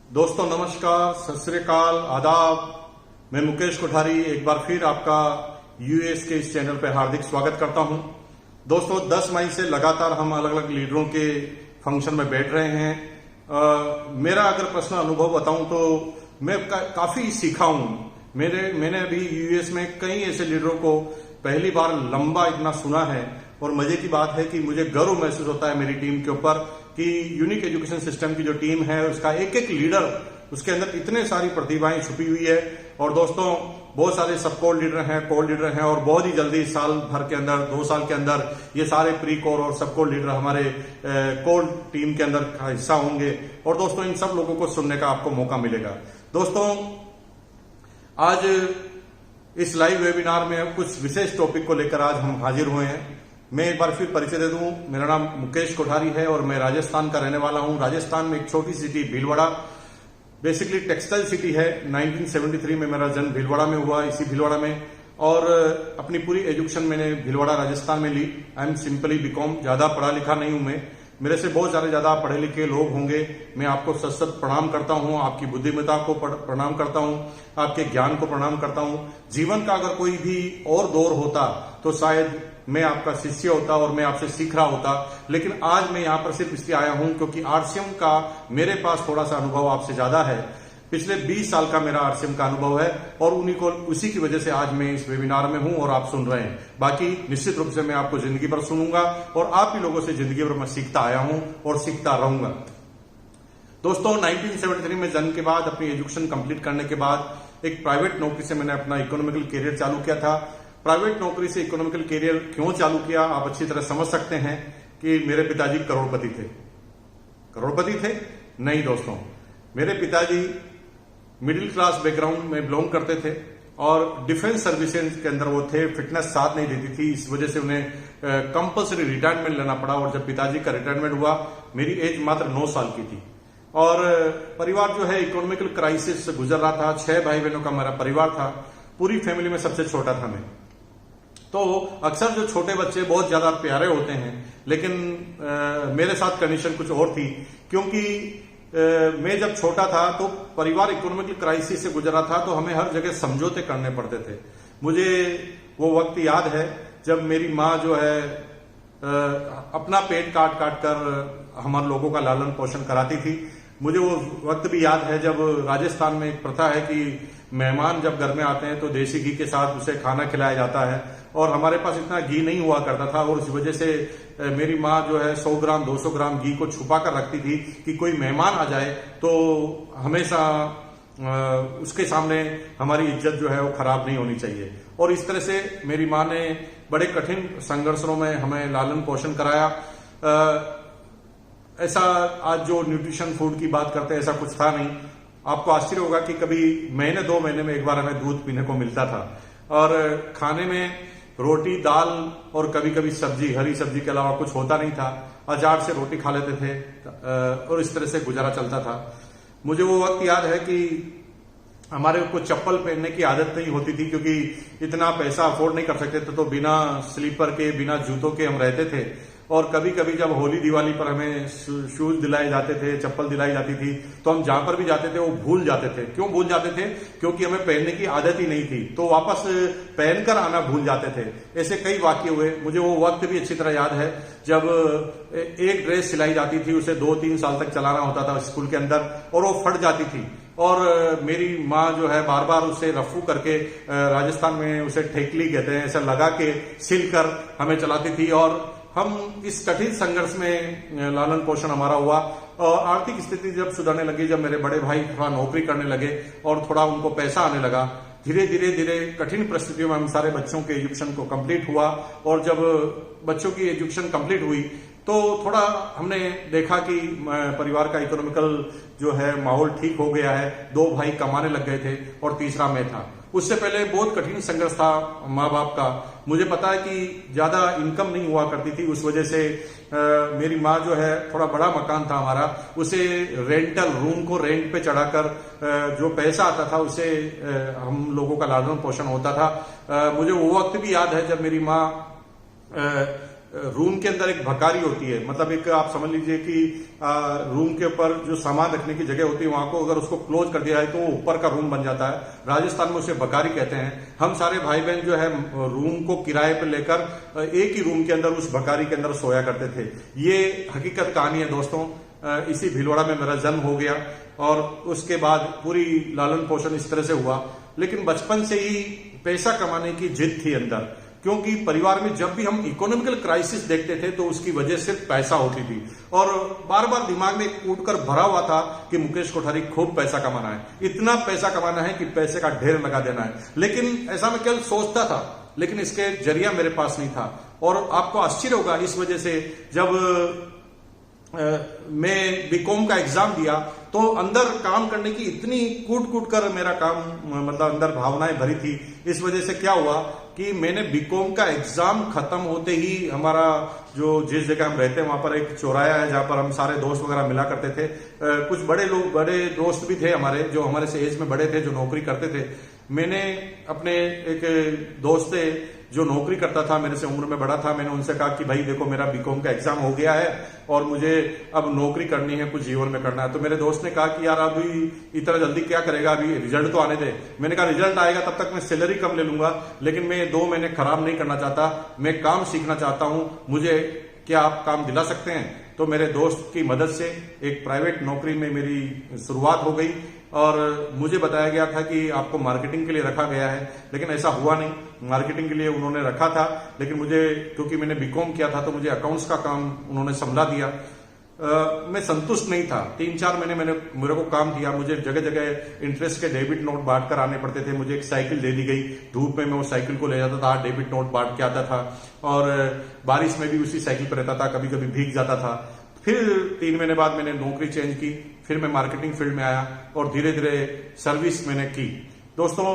दोस्तों नमस्कार, सत श्री अकाल, आदाब। मैं मुकेश कोठारी एक बार फिर आपका यूएस के इस चैनल पर हार्दिक स्वागत करता हूं। दोस्तों 10 मई से लगातार हम अलग अलग लीडरों के फंक्शन में बैठ रहे हैं। मेरा अगर पर्सनल अनुभव बताऊं तो मैं काफी सीखा हूं। मैंने अभी यूएस में कई ऐसे लीडरों को पहली बार लंबा इतना सुना है और मजे की बात है कि मुझे गर्व महसूस होता है मेरी टीम के ऊपर कि यूनिक एजुकेशन सिस्टम की जो टीम है उसका एक एक लीडर, उसके अंदर इतने सारी प्रतिभाएं छुपी हुई है। और दोस्तों बहुत सारे सब कोर लीडर हैं, कोर लीडर हैं और बहुत ही जल्दी साल भर के अंदर 2 साल के अंदर ये सारे प्री कोर और सब कोर लीडर हमारे कोर टीम के अंदर का हिस्सा होंगे। और दोस्तों इन सब लोगों को सुनने का आपको मौका मिलेगा। दोस्तों आज इस लाइव वेबिनार में कुछ विशेष टॉपिक को लेकर आज हम हाजिर हुए हैं। मैं एक बार फिर परिचय दे दूं, मेरा नाम मुकेश कोठारी है और मैं राजस्थान का रहने वाला हूं। राजस्थान में एक छोटी city Bhilwara, basically textile city है। 1973 में मेरा जन्म भीलवाड़ा में हुआ, इसी भीलवाड़ा में, और अपनी पूरी एजुकेशन मैंने भीलवाड़ा राजस्थान में ली। आई एम सिंपली बीकॉम, ज्यादा पढ़ा लिखा नहीं हूं मैं। मेरे से बहुत सारे ज्यादा पढ़े लिखे लोग होंगे। मैं आपको सत सत प्रणाम करता हूं, आपकी बुद्धिमत्ता को प्रणाम करता हूं, आपके ज्ञान को प्रणाम करता हूं। जीवन का अगर कोई भी और दौर होता तो शायद मैं आपका शिष्य होता और मैं आपसे सीख रहा होता, लेकिन आज मैं यहाँ पर सिर्फ इसलिए आया हूं क्योंकि आरसीएम का मेरे पास थोड़ा सा अनुभव आपसे ज्यादा है। पिछले 20 साल का मेरा आरसीएम का अनुभव है और उसी की वजह से आज मैं इस वेबिनार में हूं और आप सुन रहे हैं। बाकी निश्चित रूप से मैं आपको जिंदगी भर सुनूंगा और आप ही लोगों से जिंदगी भर मैं सीखता आया हूं और सीखता रहूंगा। दोस्तों 1973 में जन्म के बाद अपनी एजुकेशन कंप्लीट करने के बाद एक प्राइवेट नौकरी से मैंने अपना इकोनॉमिकल कैरियर चालू किया था। प्राइवेट नौकरी से इकोनॉमिकल कैरियर क्यों चालू किया आप अच्छी तरह समझ सकते हैं कि मेरे पिताजी करोड़पति थे। करोड़पति थे? नहीं दोस्तों, मेरे पिताजी मिडिल क्लास बैकग्राउंड में बिलोंग करते थे और डिफेंस सर्विसेज के अंदर वो थे। फिटनेस साथ नहीं देती थी, इस वजह से उन्हें कंपल्सरी रिटायरमेंट लेना पड़ा। और जब पिताजी का रिटायरमेंट हुआ मेरी एज मात्र 9 साल की थी और परिवार जो है इकोनॉमिकल क्राइसिस से गुजर रहा था। 6 भाई बहनों का मेरा परिवार था, पूरी फैमिली में सबसे छोटा था मैं। तो अक्सर जो छोटे बच्चे बहुत ज्यादा प्यारे होते हैं, लेकिन मेरे साथ कंडीशन कुछ और थी क्योंकि मैं जब छोटा था तो परिवार इकोनॉमिकल क्राइसिस से गुजरा था, तो हमें हर जगह समझौते करने पड़ते थे। मुझे वो वक्त याद है जब मेरी माँ जो है अपना पेट काट काट कर हमारे लोगों का लालन पोषण कराती थी। मुझे वो वक्त भी याद है जब राजस्थान में एक प्रथा है कि मेहमान जब घर में आते हैं तो देसी घी के साथ उसे खाना खिलाया जाता है और हमारे पास इतना घी नहीं हुआ करता था और इस वजह से मेरी माँ जो है 100 ग्राम 200 ग्राम घी को छुपा कर रखती थी कि कोई मेहमान आ जाए तो हमेशा उसके सामने हमारी इज्जत जो है वो खराब नहीं होनी चाहिए। और इस तरह से मेरी माँ ने बड़े कठिन संघर्षों में हमें लालन पोषण कराया। ऐसा आज जो न्यूट्रिशन फूड की बात करते हैं ऐसा कुछ था नहीं। आपको आश्चर्य होगा कि कभी महीने 2 महीने में एक बार हमें दूध पीने को मिलता था और खाने में रोटी दाल और कभी कभी सब्जी, हरी सब्जी के अलावा कुछ होता नहीं था। अचार से रोटी खा लेते थे और इस तरह से गुजारा चलता था। मुझे वो वक्त याद है कि हमारे को चप्पल पहनने की आदत नहीं होती थी क्योंकि इतना पैसा अफोर्ड नहीं कर सकते थे, तो बिना स्लीपर के बिना जूतों के हम रहते थे। और कभी कभी जब होली दिवाली पर हमें शूज दिलाए जाते थे, चप्पल दिलाई जाती थी, तो हम जहां पर भी जाते थे वो भूल जाते थे। क्यों भूल जाते थे? क्योंकि हमें पहनने की आदत ही नहीं थी, तो वापस पहनकर आना भूल जाते थे। ऐसे कई वाक्य हुए। मुझे वो वक्त भी अच्छी तरह याद है जब एक ड्रेस सिलाई जाती थी, उसे 2-3 साल तक चलाना होता था स्कूल के अंदर और वो फट जाती थी और मेरी माँ जो है बार बार उसे रफू करके, राजस्थान में उसे ठेकली कहते हैं, ऐसा लगा के सिल कर हमें चलाती थी। और हम इस कठिन संघर्ष में लालन पोषण हमारा हुआ। और आर्थिक स्थिति जब सुधरने लगी, जब मेरे बड़े भाई थोड़ा नौकरी करने लगे और थोड़ा उनको पैसा आने लगा, धीरे धीरे कठिन परिस्थितियों में हम सारे बच्चों के एजुकेशन को कंप्लीट हुआ। और जब बच्चों की एजुकेशन कंप्लीट हुई तो थोड़ा हमने देखा कि परिवार का इकोनॉमिकल जो है माहौल ठीक हो गया है। 2 भाई कमाने लग गए थे और तीसरा मैं था। उससे पहले बहुत कठिन संघर्ष था माँ बाप का। मुझे पता है कि ज्यादा इनकम नहीं हुआ करती थी, उस वजह से मेरी माँ जो है, थोड़ा बड़ा मकान था हमारा, उसे रेंटल रूम को रेंट पे चढ़ाकर जो पैसा आता था उसे हम लोगों का लालन पोषण होता था। मुझे वो वक्त भी याद है जब मेरी माँ रूम के अंदर एक भकारी होती है, मतलब एक आप समझ लीजिए कि रूम के ऊपर जो सामान रखने की जगह होती है वहां को अगर उसको क्लोज कर दिया है तो वो ऊपर का रूम बन जाता है। राजस्थान में उसे भकारी कहते हैं। हम सारे भाई बहन जो है रूम को किराए पर लेकर एक ही रूम के अंदर उस भकारी के अंदर सोया करते थे। ये हकीकत कहानी है दोस्तों। इसी भीलवाड़ा में मेरा जन्म हो गया और उसके बाद पूरी लालन पोषण इस तरह से हुआ। लेकिन बचपन से ही पैसा कमाने की जिद थी अंदर, क्योंकि परिवार में जब भी हम इकोनॉमिकल क्राइसिस देखते थे तो उसकी वजह सिर्फ पैसा होती थी और बार बार दिमाग में कूटकर भरा हुआ था कि मुकेश कोठारी खूब पैसा कमाना है, इतना पैसा कमाना है कि पैसे का ढेर लगा देना है। लेकिन ऐसा मैं केवल सोचता था, लेकिन इसके जरिया मेरे पास नहीं था। और आपको आश्चर्य होगा इस वजह से, जब मैं बीकॉम का एग्जाम दिया तो अंदर काम करने की इतनी कूट कूट कर मेरा काम, मतलब अंदर भावनाएं भरी थी। इस वजह से क्या हुआ कि मैंने बीकॉम का एग्जाम खत्म होते ही, हमारा जो जिस जगह हम रहते हैं वहां पर एक चौराया है जहां पर हम सारे दोस्त वगैरह मिला करते थे। कुछ बड़े दोस्त भी थे हमारे, जो हमारे से एज में बड़े थे, जो नौकरी करते थे। मैंने अपने एक दोस्त से जो नौकरी करता था, मेरे से उम्र में बड़ा था, मैंने उनसे कहा कि भाई देखो मेरा बीकॉम का एग्जाम हो गया है और मुझे अब नौकरी करनी है, कुछ जीवन में करना है। तो मेरे दोस्त ने कहा कि यार अभी इतना जल्दी क्या करेगा, अभी रिजल्ट तो आने दे। मैंने कहा रिजल्ट आएगा तब तक मैं सैलरी कम ले लूंगा, लेकिन मैं 2 महीने खराब नहीं करना चाहता, मैं काम सीखना चाहता हूं, मुझे क्या आप काम दिला सकते हैं? तो मेरे दोस्त की मदद से एक प्राइवेट नौकरी में मेरी शुरुआत हो गई और मुझे बताया गया था कि आपको मार्केटिंग के लिए रखा गया है, लेकिन ऐसा हुआ नहीं। मार्केटिंग के लिए उन्होंने रखा था, लेकिन मुझे, क्योंकि मैंने बीकॉम किया था तो मुझे अकाउंट्स का काम उन्होंने संभला दिया। मैं संतुष्ट नहीं था। 3-4 महीने मेरे को काम दिया, मुझे जगह जगह इंटरेस्ट के डेबिट नोट बांट कर आने पड़ते थे। मुझे एक साइकिल दे दी गई, धूप में मैं वो साइकिल को ले जाता था, डेबिट नोट बांट के आता था और बारिश में भी उसी साइकिल पर रहता था, कभी कभी भीग जाता था। फिर 3 महीने बाद मैंने नौकरी चेंज की, फिर मैं मार्केटिंग फील्ड में आया और धीरे धीरे सर्विस मैंने की। दोस्तों,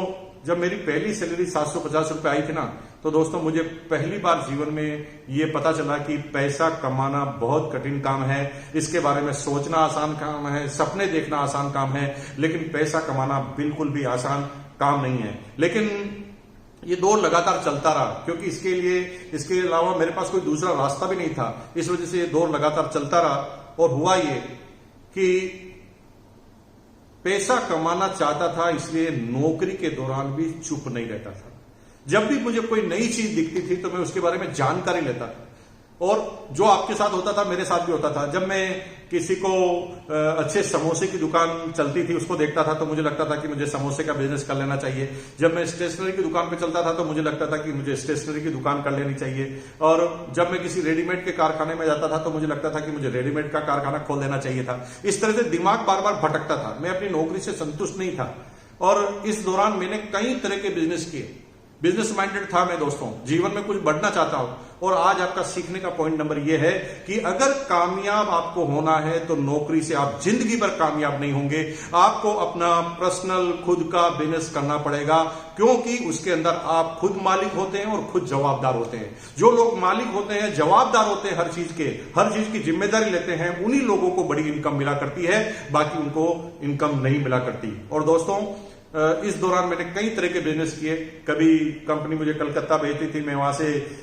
जब मेरी पहली सैलरी 750 रुपए आई थी ना, तो दोस्तों मुझे पहली बार जीवन में ये पता चला कि पैसा कमाना बहुत कठिन काम है। इसके बारे में सोचना आसान काम है, सपने देखना आसान काम है, लेकिन पैसा कमाना बिल्कुल भी आसान काम नहीं है। लेकिन ये दौर लगातार चलता रहा, क्योंकि इसके अलावा मेरे पास कोई दूसरा रास्ता भी नहीं था। इस वजह से ये दौर लगातार चलता रहा और हुआ ये कि पैसा कमाना चाहता था, इसलिए नौकरी के दौरान भी चुप नहीं रहता था। जब भी मुझे कोई नई चीज दिखती थी तो मैं उसके बारे में जानकारी लेता था, और जो आपके साथ होता था मेरे साथ भी होता था। जब मैं किसी को अच्छे समोसे की दुकान चलती थी उसको देखता था तो मुझे लगता था कि मुझे समोसे का बिजनेस कर लेना चाहिए। जब मैं स्टेशनरी की दुकान पे चलता था तो मुझे लगता था कि मुझे स्टेशनरी की दुकान कर लेनी चाहिए। और जब मैं किसी रेडीमेड के कारखाने में जाता था तो मुझे लगता था कि मुझे रेडीमेड का कारखाना खोल देना चाहिए था। इस तरह से दिमाग बार बार भटकता था, मैं अपनी नौकरी से संतुष्ट नहीं था। और इस दौरान मैंने कई तरह के बिजनेस किए, बिजनेस माइंडेड था मैं दोस्तों, जीवन में कुछ बढ़ना चाहता हूं। और आज आपका सीखने का पॉइंट नंबर यह है कि अगर कामयाब आपको होना है तो नौकरी से आप जिंदगी भर कामयाब नहीं होंगे। आपको अपना पर्सनल खुद का बिजनेस करना पड़ेगा, क्योंकि उसके अंदर आप खुद मालिक होते हैं और खुद जवाबदार होते हैं। जो लोग मालिक होते हैं, जवाबदार होते हैं, हर चीज की जिम्मेदारी लेते हैं, उन्हीं लोगों को बड़ी इनकम मिला करती है, बाकी उनको इनकम नहीं मिला करती। और दोस्तों, इस दौरान मैंने कई तरह के बिजनेस किए। कभी कंपनी मुझे कलकत्ता भेजती थी, मैं वहां से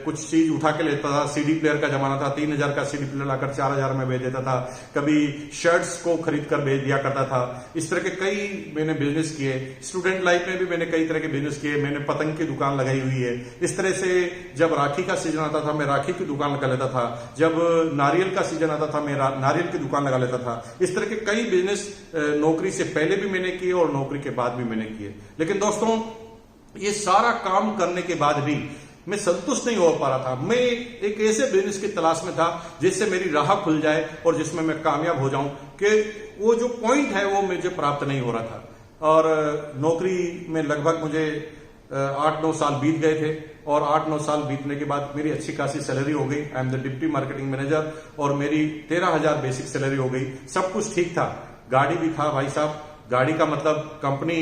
कुछ चीज उठा के लेता था। सीडी प्लेयर का जमाना था, 3000 का सीडी प्लेयर लाकर 4000 में भेज देता था। कभी शर्ट्स को खरीद कर भेज दिया करता था। इस तरह के कई मैंने बिजनेस किए। स्टूडेंट लाइफ में भी मैंने कई तरह के बिजनेस किए। मैंने पतंग की दुकान लगाई हुई है। इस तरह से जब राखी का सीजन आता था मैं राखी की दुकान लगा लेता था। जब नारियल का सीजन आता था मैं नारियल की दुकान लगा लेता था। इस तरह के कई बिजनेस नौकरी से पहले भी मैंने किए और नौकरी के बाद भी मैंने किए। लेकिन दोस्तों, ये सारा काम करने के बाद भी मैं संतुष्ट नहीं हो पा रहा था। मैं एक ऐसे बिजनेस की तलाश में था जिससे मेरी राह खुल जाए और जिसमें मैं कामयाब हो जाऊं, कि वो जो पॉइंट है वो मुझे प्राप्त नहीं हो रहा था। और नौकरी में लगभग मुझे 8-9 साल बीत गए थे और 8-9 साल बीतने के बाद मेरी अच्छी खासी सैलरी हो गई। I am the deputy marketing manager और मेरी 13,000 बेसिक सैलरी हो गई। सब कुछ ठीक था, गाड़ी भी था भाई साहब। गाड़ी का मतलब कंपनी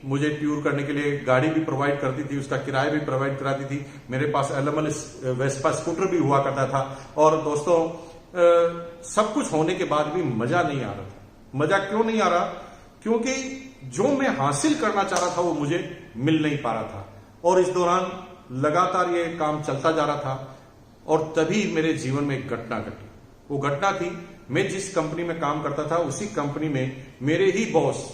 मुझे टूर करने के लिए गाड़ी भी प्रोवाइड करती थी, उसका किराया भी प्रोवाइड कराती थी। मेरे पास एलएमएल वेस्पा स्कूटर भी हुआ करता था। और दोस्तों, सब कुछ होने के बाद भी मजा नहीं आ रहा था। मजा क्यों नहीं आ रहा? क्योंकि जो मैं हासिल करना चाह रहा था वो मुझे मिल नहीं पा रहा था। और इस दौरान लगातार ये काम चलता जा रहा था। और तभी मेरे जीवन में एक घटना घटी। वो घटना थी, मैं जिस कंपनी में काम करता था उसी कंपनी में मेरे ही बॉस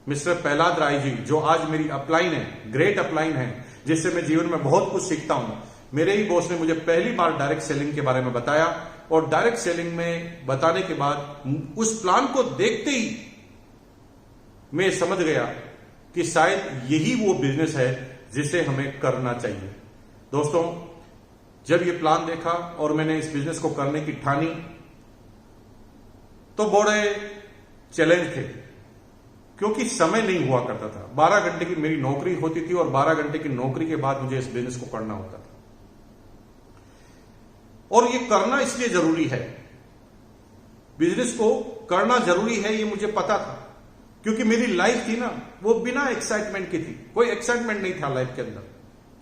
मिस्टर प्रहलाद राय जी, जो आज मेरी अपलाइन है, ग्रेट अपलाइन है, जिससे मैं जीवन में बहुत कुछ सीखता हूं, मेरे ही बॉस ने मुझे पहली बार डायरेक्ट सेलिंग के बारे में बताया। और डायरेक्ट सेलिंग में बताने के बाद उस प्लान को देखते ही मैं समझ गया कि शायद यही वो बिजनेस है जिसे हमें करना चाहिए। दोस्तों, जब ये प्लान देखा और मैंने इस बिजनेस को करने की ठानी तो बड़े चैलेंज थे, क्योंकि समय नहीं हुआ करता था। 12 घंटे की मेरी नौकरी होती थी और 12 घंटे की नौकरी के बाद मुझे इस बिजनेस को करना होता था। और ये करना इसलिए जरूरी है, बिजनेस को करना जरूरी है, ये मुझे पता था, क्योंकि मेरी लाइफ थी ना वो बिना एक्साइटमेंट की थी। कोई एक्साइटमेंट नहीं था लाइफ के अंदर।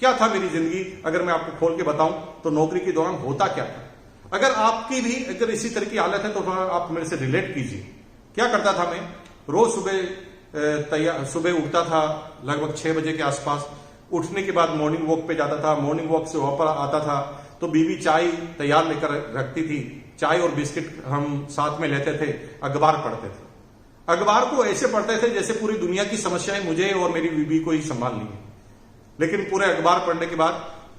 क्या था मेरी जिंदगी, अगर मैं आपको खोल के बताऊं तो नौकरी के दौरान होता क्या था। अगर आपकी भी अगर इसी तरह की हालत है तो आप मेरे से रिलेट कीजिए। क्या करता था मैं, रोज सुबह उठता था लगभग 6 बजे के आसपास। उठने के बाद मॉर्निंग वॉक पे जाता था। मॉर्निंग वॉक से वापस आता था तो बीवी चाय तैयार लेकर रखती थी। चाय और बिस्किट हम साथ में लेते थे, अखबार पढ़ते थे। अखबार को ऐसे पढ़ते थे जैसे पूरी दुनिया की समस्याएं मुझे और मेरी बीवी को ही संभालनी है। लेकिन पूरे अखबार पढ़ने के बाद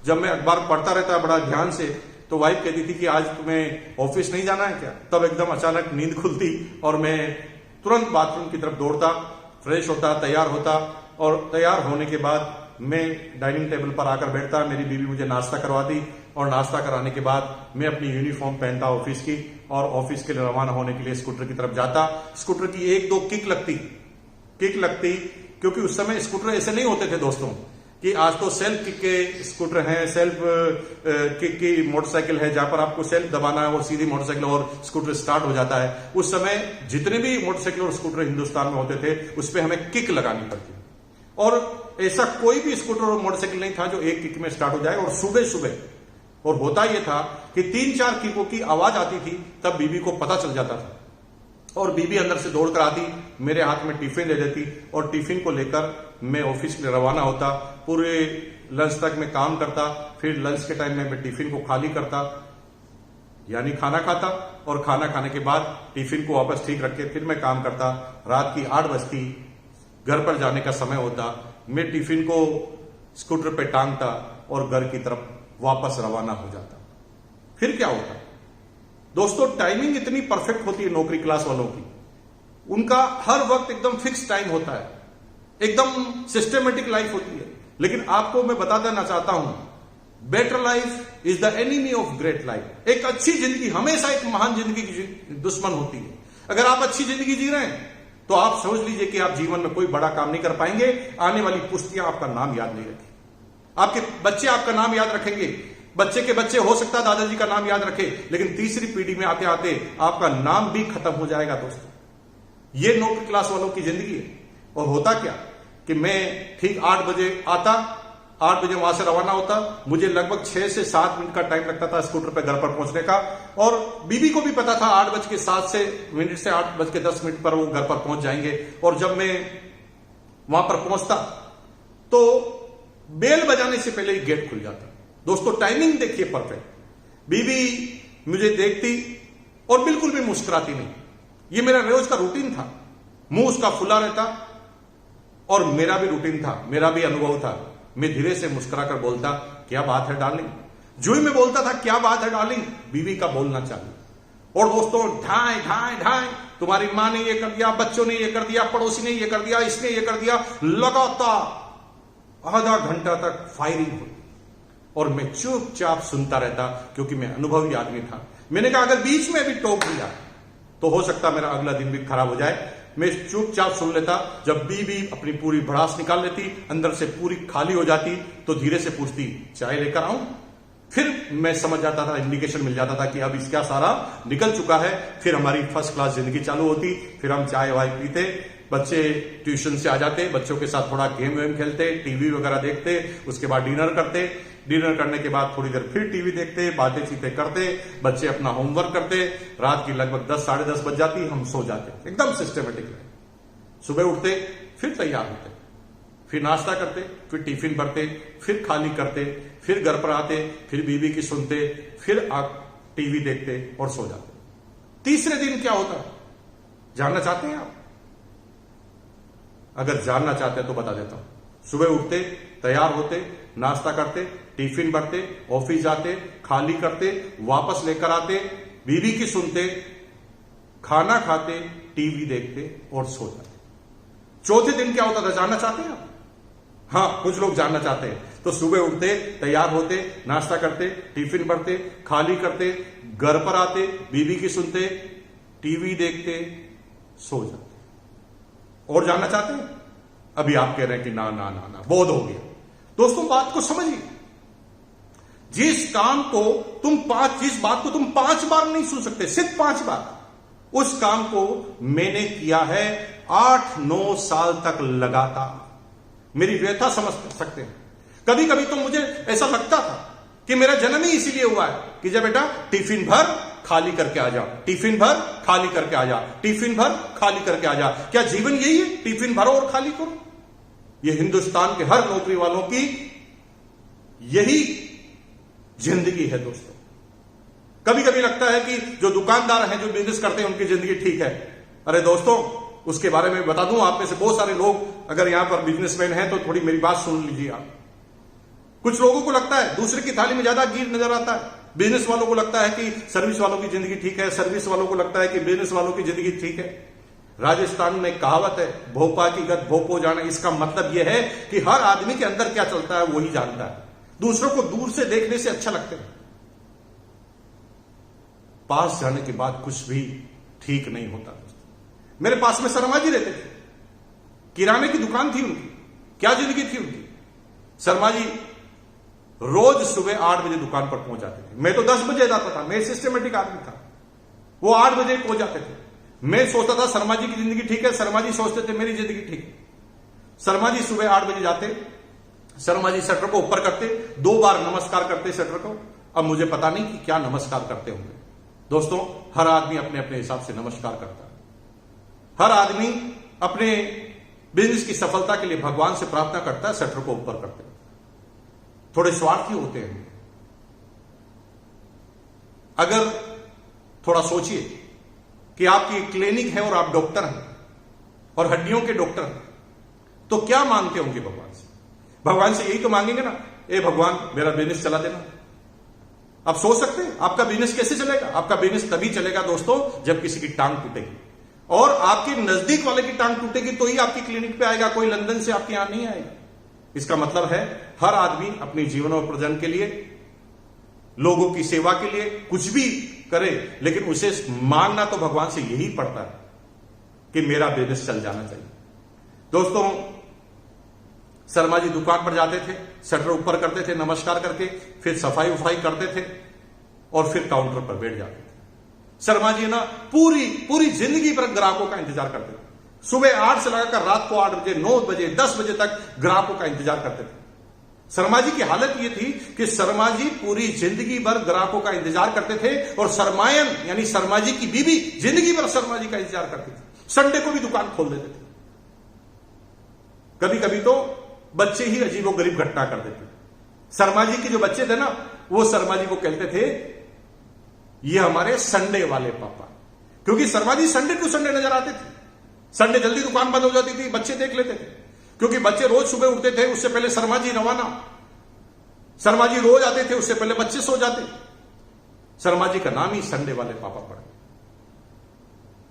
जब मैं अखबार पढ़ता रहता बड़ा ध्यान से, तो वाइफ कहती थी कि आज तुम्हें ऑफिस नहीं जाना है क्या। तब एकदम अचानक नींद खुलती और मैं तुरंत बाथरूम की तरफ दौड़ता, फ्रेश होता, तैयार होता। और तैयार होने के बाद मैं डाइनिंग टेबल पर आकर बैठता। मेरी बीवी मुझे नाश्ता करवाती और नाश्ता कराने के बाद मैं अपनी यूनिफॉर्म पहनता ऑफिस की और ऑफिस के लिए रवाना होने के लिए स्कूटर की तरफ जाता। स्कूटर की 1-2 किक लगती, क्योंकि उस समय स्कूटर ऐसे नहीं होते थे दोस्तों कि आज तो सेल्फ किक के स्कूटर हैं, सेल्फ किक की मोटरसाइकिल है जहां पर आपको सेल्फ दबाना है और सीधी मोटरसाइकिल और स्कूटर स्टार्ट हो जाता है। उस समय जितने भी मोटरसाइकिल और स्कूटर हिंदुस्तान में होते थे उस पर हमें किक लगानी पड़ती, और ऐसा कोई भी स्कूटर और मोटरसाइकिल नहीं था जो एक किक में स्टार्ट हो जाए। और सुबह और होता यह था कि 3-4 किकों की आवाज आती थी, तब बीबी को पता चल जाता था और बीबी अंदर से दौड़कर आती, मेरे हाथ में टिफिन दे देती और टिफिन को लेकर मैं ऑफिस के लिए रवाना होता। पूरे लंच तक मैं काम करता, फिर लंच के टाइम में मैं टिफिन को खाली करता, यानी खाना खाता, और खाना खाने के बाद टिफिन को वापस ठीक रख के फिर मैं काम करता। रात की 8 बजती, घर पर जाने का समय होता, मैं टिफिन को स्कूटर पे टांगता और घर की तरफ वापस रवाना हो जाता। फिर क्या होता दोस्तों, टाइमिंग इतनी परफेक्ट होती है नौकरी क्लास वालों की, उनका हर वक्त एकदम फिक्स टाइम होता है, एकदम सिस्टमेटिक लाइफ होती है। लेकिन आपको मैं बता देना चाहता हूं, better life is the enemy of great life. एक अच्छी जिंदगी हमेशा एक महान जिंदगी की दुश्मन होती है। अगर आप अच्छी जिंदगी जी रहे हैं तो आप समझ लीजिए कि आप जीवन में कोई बड़ा काम नहीं कर पाएंगे। आने वाली पुश्तियां आपका नाम याद नहीं रखेंगी, आपके बच्चे आपका नाम याद रखेंगे, बच्चे के बच्चे हो सकता है दादाजी का नाम याद रखे, लेकिन तीसरी पीढ़ी में आते आते आपका नाम भी खत्म हो जाएगा। दोस्तों, ये नौकरी क्लास वालों की जिंदगी है। और होता क्या कि मैं ठीक 8 बजे आता, 8 बजे वहां से रवाना होता। मुझे लगभग 6 से 7 मिनट का टाइम लगता था स्कूटर पर घर पर पहुंचने का, और बीबी को भी पता था 8:07 मिनट से 8:10 पर वो घर पर पहुंच जाएंगे। और जब मैं वहां पर पहुंचता तो बेल बजाने से पहले ही गेट खुल जाता। दोस्तों, टाइमिंग देखिए परफेक्ट। बीबी मुझे देखती और बिल्कुल भी मुस्कुराती नहीं। ये मेरा रोज का रूटीन था। मुंह उसका फुला रहता और मेरा भी रूटीन था, मेरा भी अनुभव था। मैं धीरे से मुस्कुराकर बोलता, क्या बात है डार्लिंग। जो ही मैं बोलता था क्या बात है डार्लिंग, बीबी का बोलना चालू। और दोस्तों, ढाई ढाई ढाई, तुम्हारी मां ने ये कर दिया, बच्चों ने ये कर दिया, पड़ोसी ने ये कर दिया, इसने ये कर दिया, लगातार आधा घंटा तक फायरिंग हुई। और मैं चुपचाप सुनता रहता, क्योंकि मैं अनुभवी आदमी था। मैंने कहा अगर बीच में भी टोक दिया तो हो सकता मेरा अगला दिन भी खराब हो जाए। मैं चुपचाप सुन लेता। जब बीबी अपनी पूरी भड़ास निकाल लेती, अंदर से पूरी खाली हो जाती, तो धीरे से पूछती, चाय लेकर आऊं। फिर मैं समझ जाता था, इंडिकेशन मिल जाता था कि अब इसका सारा निकल चुका है। फिर हमारी फर्स्ट क्लास जिंदगी चालू होती। फिर हम चाय वाय पीते, बच्चे ट्यूशन से आ जाते, बच्चों के साथ थोड़ा गेम वेम खेलते, टीवी वगैरह देखते, उसके बाद डिनर करते। डिनर करने के बाद थोड़ी देर फिर टीवी देखते, बातें चीतें करते, बच्चे अपना होमवर्क करते। रात की लगभग 10 साढ़े 10 बज जाती, हम सो जाते। एकदम सिस्टमेटिक है। सुबह उठते, फिर तैयार होते, फिर नाश्ता करते, फिर टिफिन भरते, फिर खाली करते, फिर घर पर आते, फिर बीवी की सुनते, फिर आप टीवी देखते और सो जाते। तीसरे दिन क्या होता है जानना चाहते हैं आप? अगर जानना चाहते हैं तो बता देता हूं। सुबह उठते, तैयार होते, नाश्ता करते, टिफिन भरते, ऑफिस जाते, खाली करते, वापस लेकर आते, बीवी की सुनते, खाना खाते, टीवी देखते और सो जाते। चौथे दिन क्या होता था जानना चाहते हैं आप? हाँ, कुछ लोग जानना चाहते हैं। तो सुबह उठते, तैयार होते, नाश्ता करते, टिफिन भरते, खाली करते, घर पर आते, बीवी की सुनते, टीवी देखते, सो जाते। और जानना चाहते हैं? अभी आप कह रहे हैं कि ना ना ना ना, बहुत हो गया। दोस्तों, बात को समझिए। जिस बात को तुम 5 बार नहीं सुन सकते, सिर्फ 5 बार, उस काम को मैंने किया है 8-9 साल तक लगातार। मेरी व्यथा समझ सकते हैं। कभी कभी तो मुझे ऐसा लगता था कि मेरा जन्म ही इसीलिए हुआ है कि जब बेटा टिफिन भर खाली करके आ जा, टिफिन भर खाली करके आ जा, टिफिन भर खाली करके आ जा। क्या जीवन यही है? टिफिन भरो और खाली करो? यह हिंदुस्तान के हर नौकरी वालों की यही जिंदगी है दोस्तों। कभी कभी लगता है कि जो दुकानदार हैं, जो बिजनेस करते हैं, उनकी जिंदगी ठीक है। अरे दोस्तों, उसके बारे में बता दूं, आप में से बहुत सारे लोग अगर यहां पर बिजनेसमैन हैं तो थोड़ी मेरी बात सुन लीजिए आप। कुछ लोगों को लगता है दूसरे की थाली में ज्यादा घी नजर आता है। बिजनेस वालों को लगता है कि सर्विस वालों की जिंदगी ठीक है, सर्विस वालों को लगता है कि बिजनेस वालों की जिंदगी ठीक है। राजस्थान में कहावत है, भोपा की गत भोपो जाना। इसका मतलब यह है कि हर आदमी के अंदर क्या चलता है वही जानता है। दूसरों को दूर से देखने से अच्छा लगता है, पास जाने के बाद कुछ भी ठीक नहीं होता। मेरे पास में शर्मा जी रहते थे, किराने की दुकान थी उनकी। क्या जिंदगी थी उनकी? शर्मा जी रोज सुबह 8 बजे दुकान पर पहुंच जाते थे। मैं तो 10 बजे जाता था, मैं सिस्टमेटिक आदमी था। वो 8 बजे पहुंच जाते थे। मैं सोचता था शर्मा जी की जिंदगी ठीक है, शर्मा जी सोचते थे मेरी जिंदगी ठीक है। शर्मा जी सुबह 8 बजे जाते, शर्मा जी शटर को ऊपर करते, 2 बार नमस्कार करते शटर को। अब मुझे पता नहीं कि क्या नमस्कार करते होंगे। दोस्तों, हर आदमी अपने अपने हिसाब से नमस्कार करता है। हर आदमी अपने बिजनेस की सफलता के लिए भगवान से प्रार्थना करता है, शटर को ऊपर करते हैं। थोड़े स्वार्थी होते हैं। अगर थोड़ा सोचिए कि आपकी क्लिनिक है और आप डॉक्टर हैं और हड्डियों के डॉक्टर हैं, तो क्या मांगते होंगे भगवान से? भगवान से यही तो मांगेंगे ना, ए भगवान मेरा बिजनेस चला देना। आप सोच सकते हैं आपका बिजनेस कैसे चलेगा? आपका बिजनेस तभी चलेगा दोस्तों जब किसी की टांग टूटेगी, और आपके नजदीक वाले की टांग टूटेगी तो ही आपकी क्लिनिक पे आएगा, कोई लंदन से आपके यहां नहीं आएगा। इसका मतलब है हर आदमी अपनी जीवनोपार्जन के लिए, लोगों की सेवा के लिए कुछ भी करे, लेकिन उसे मांगना तो भगवान से यही पड़ता है कि मेरा बिजनेस चल जाना चाहिए। दोस्तों, शर्मा जी दुकान पर जाते थे, शटर ऊपर करते थे नमस्कार करके, फिर सफाई उफाई करते थे और फिर काउंटर पर बैठ जाते थे। शर्मा जी ना पूरी जिंदगी भर ग्राहकों का इंतजार करते थे। सुबह 8 से लगाकर रात को 8 बजे, 9 बजे, 10 बजे तक ग्राहकों का इंतजार करते थे। शर्मा जी की हालत यह थी कि शर्मा जी पूरी जिंदगी भर ग्राहकों का इंतजार करते थे और शर्मायन यानी शर्मा जी की बीवी जिंदगी भर शर्मा जी का इंतजार करती थी। संडे को भी दुकान खोल देते थे। कभी कभी तो बच्चे ही अजीबोगरीब घटना कर देते। शर्मा जी के जो बच्चे थे ना, वो शर्मा जी को कहते थे ये हमारे संडे वाले पापा, क्योंकि Sharma ji Sunday to Sunday नजर आते थे। संडे जल्दी दुकान बंद हो जाती थी, बच्चे देख लेते थे, क्योंकि बच्चे रोज सुबह उठते थे, उससे पहले शर्मा जी रवाना। शर्मा जी रोज आते थे, उससे पहले बच्चे सो जाते। शर्मा जी का नाम ही संडे वाले पापा पड़ा।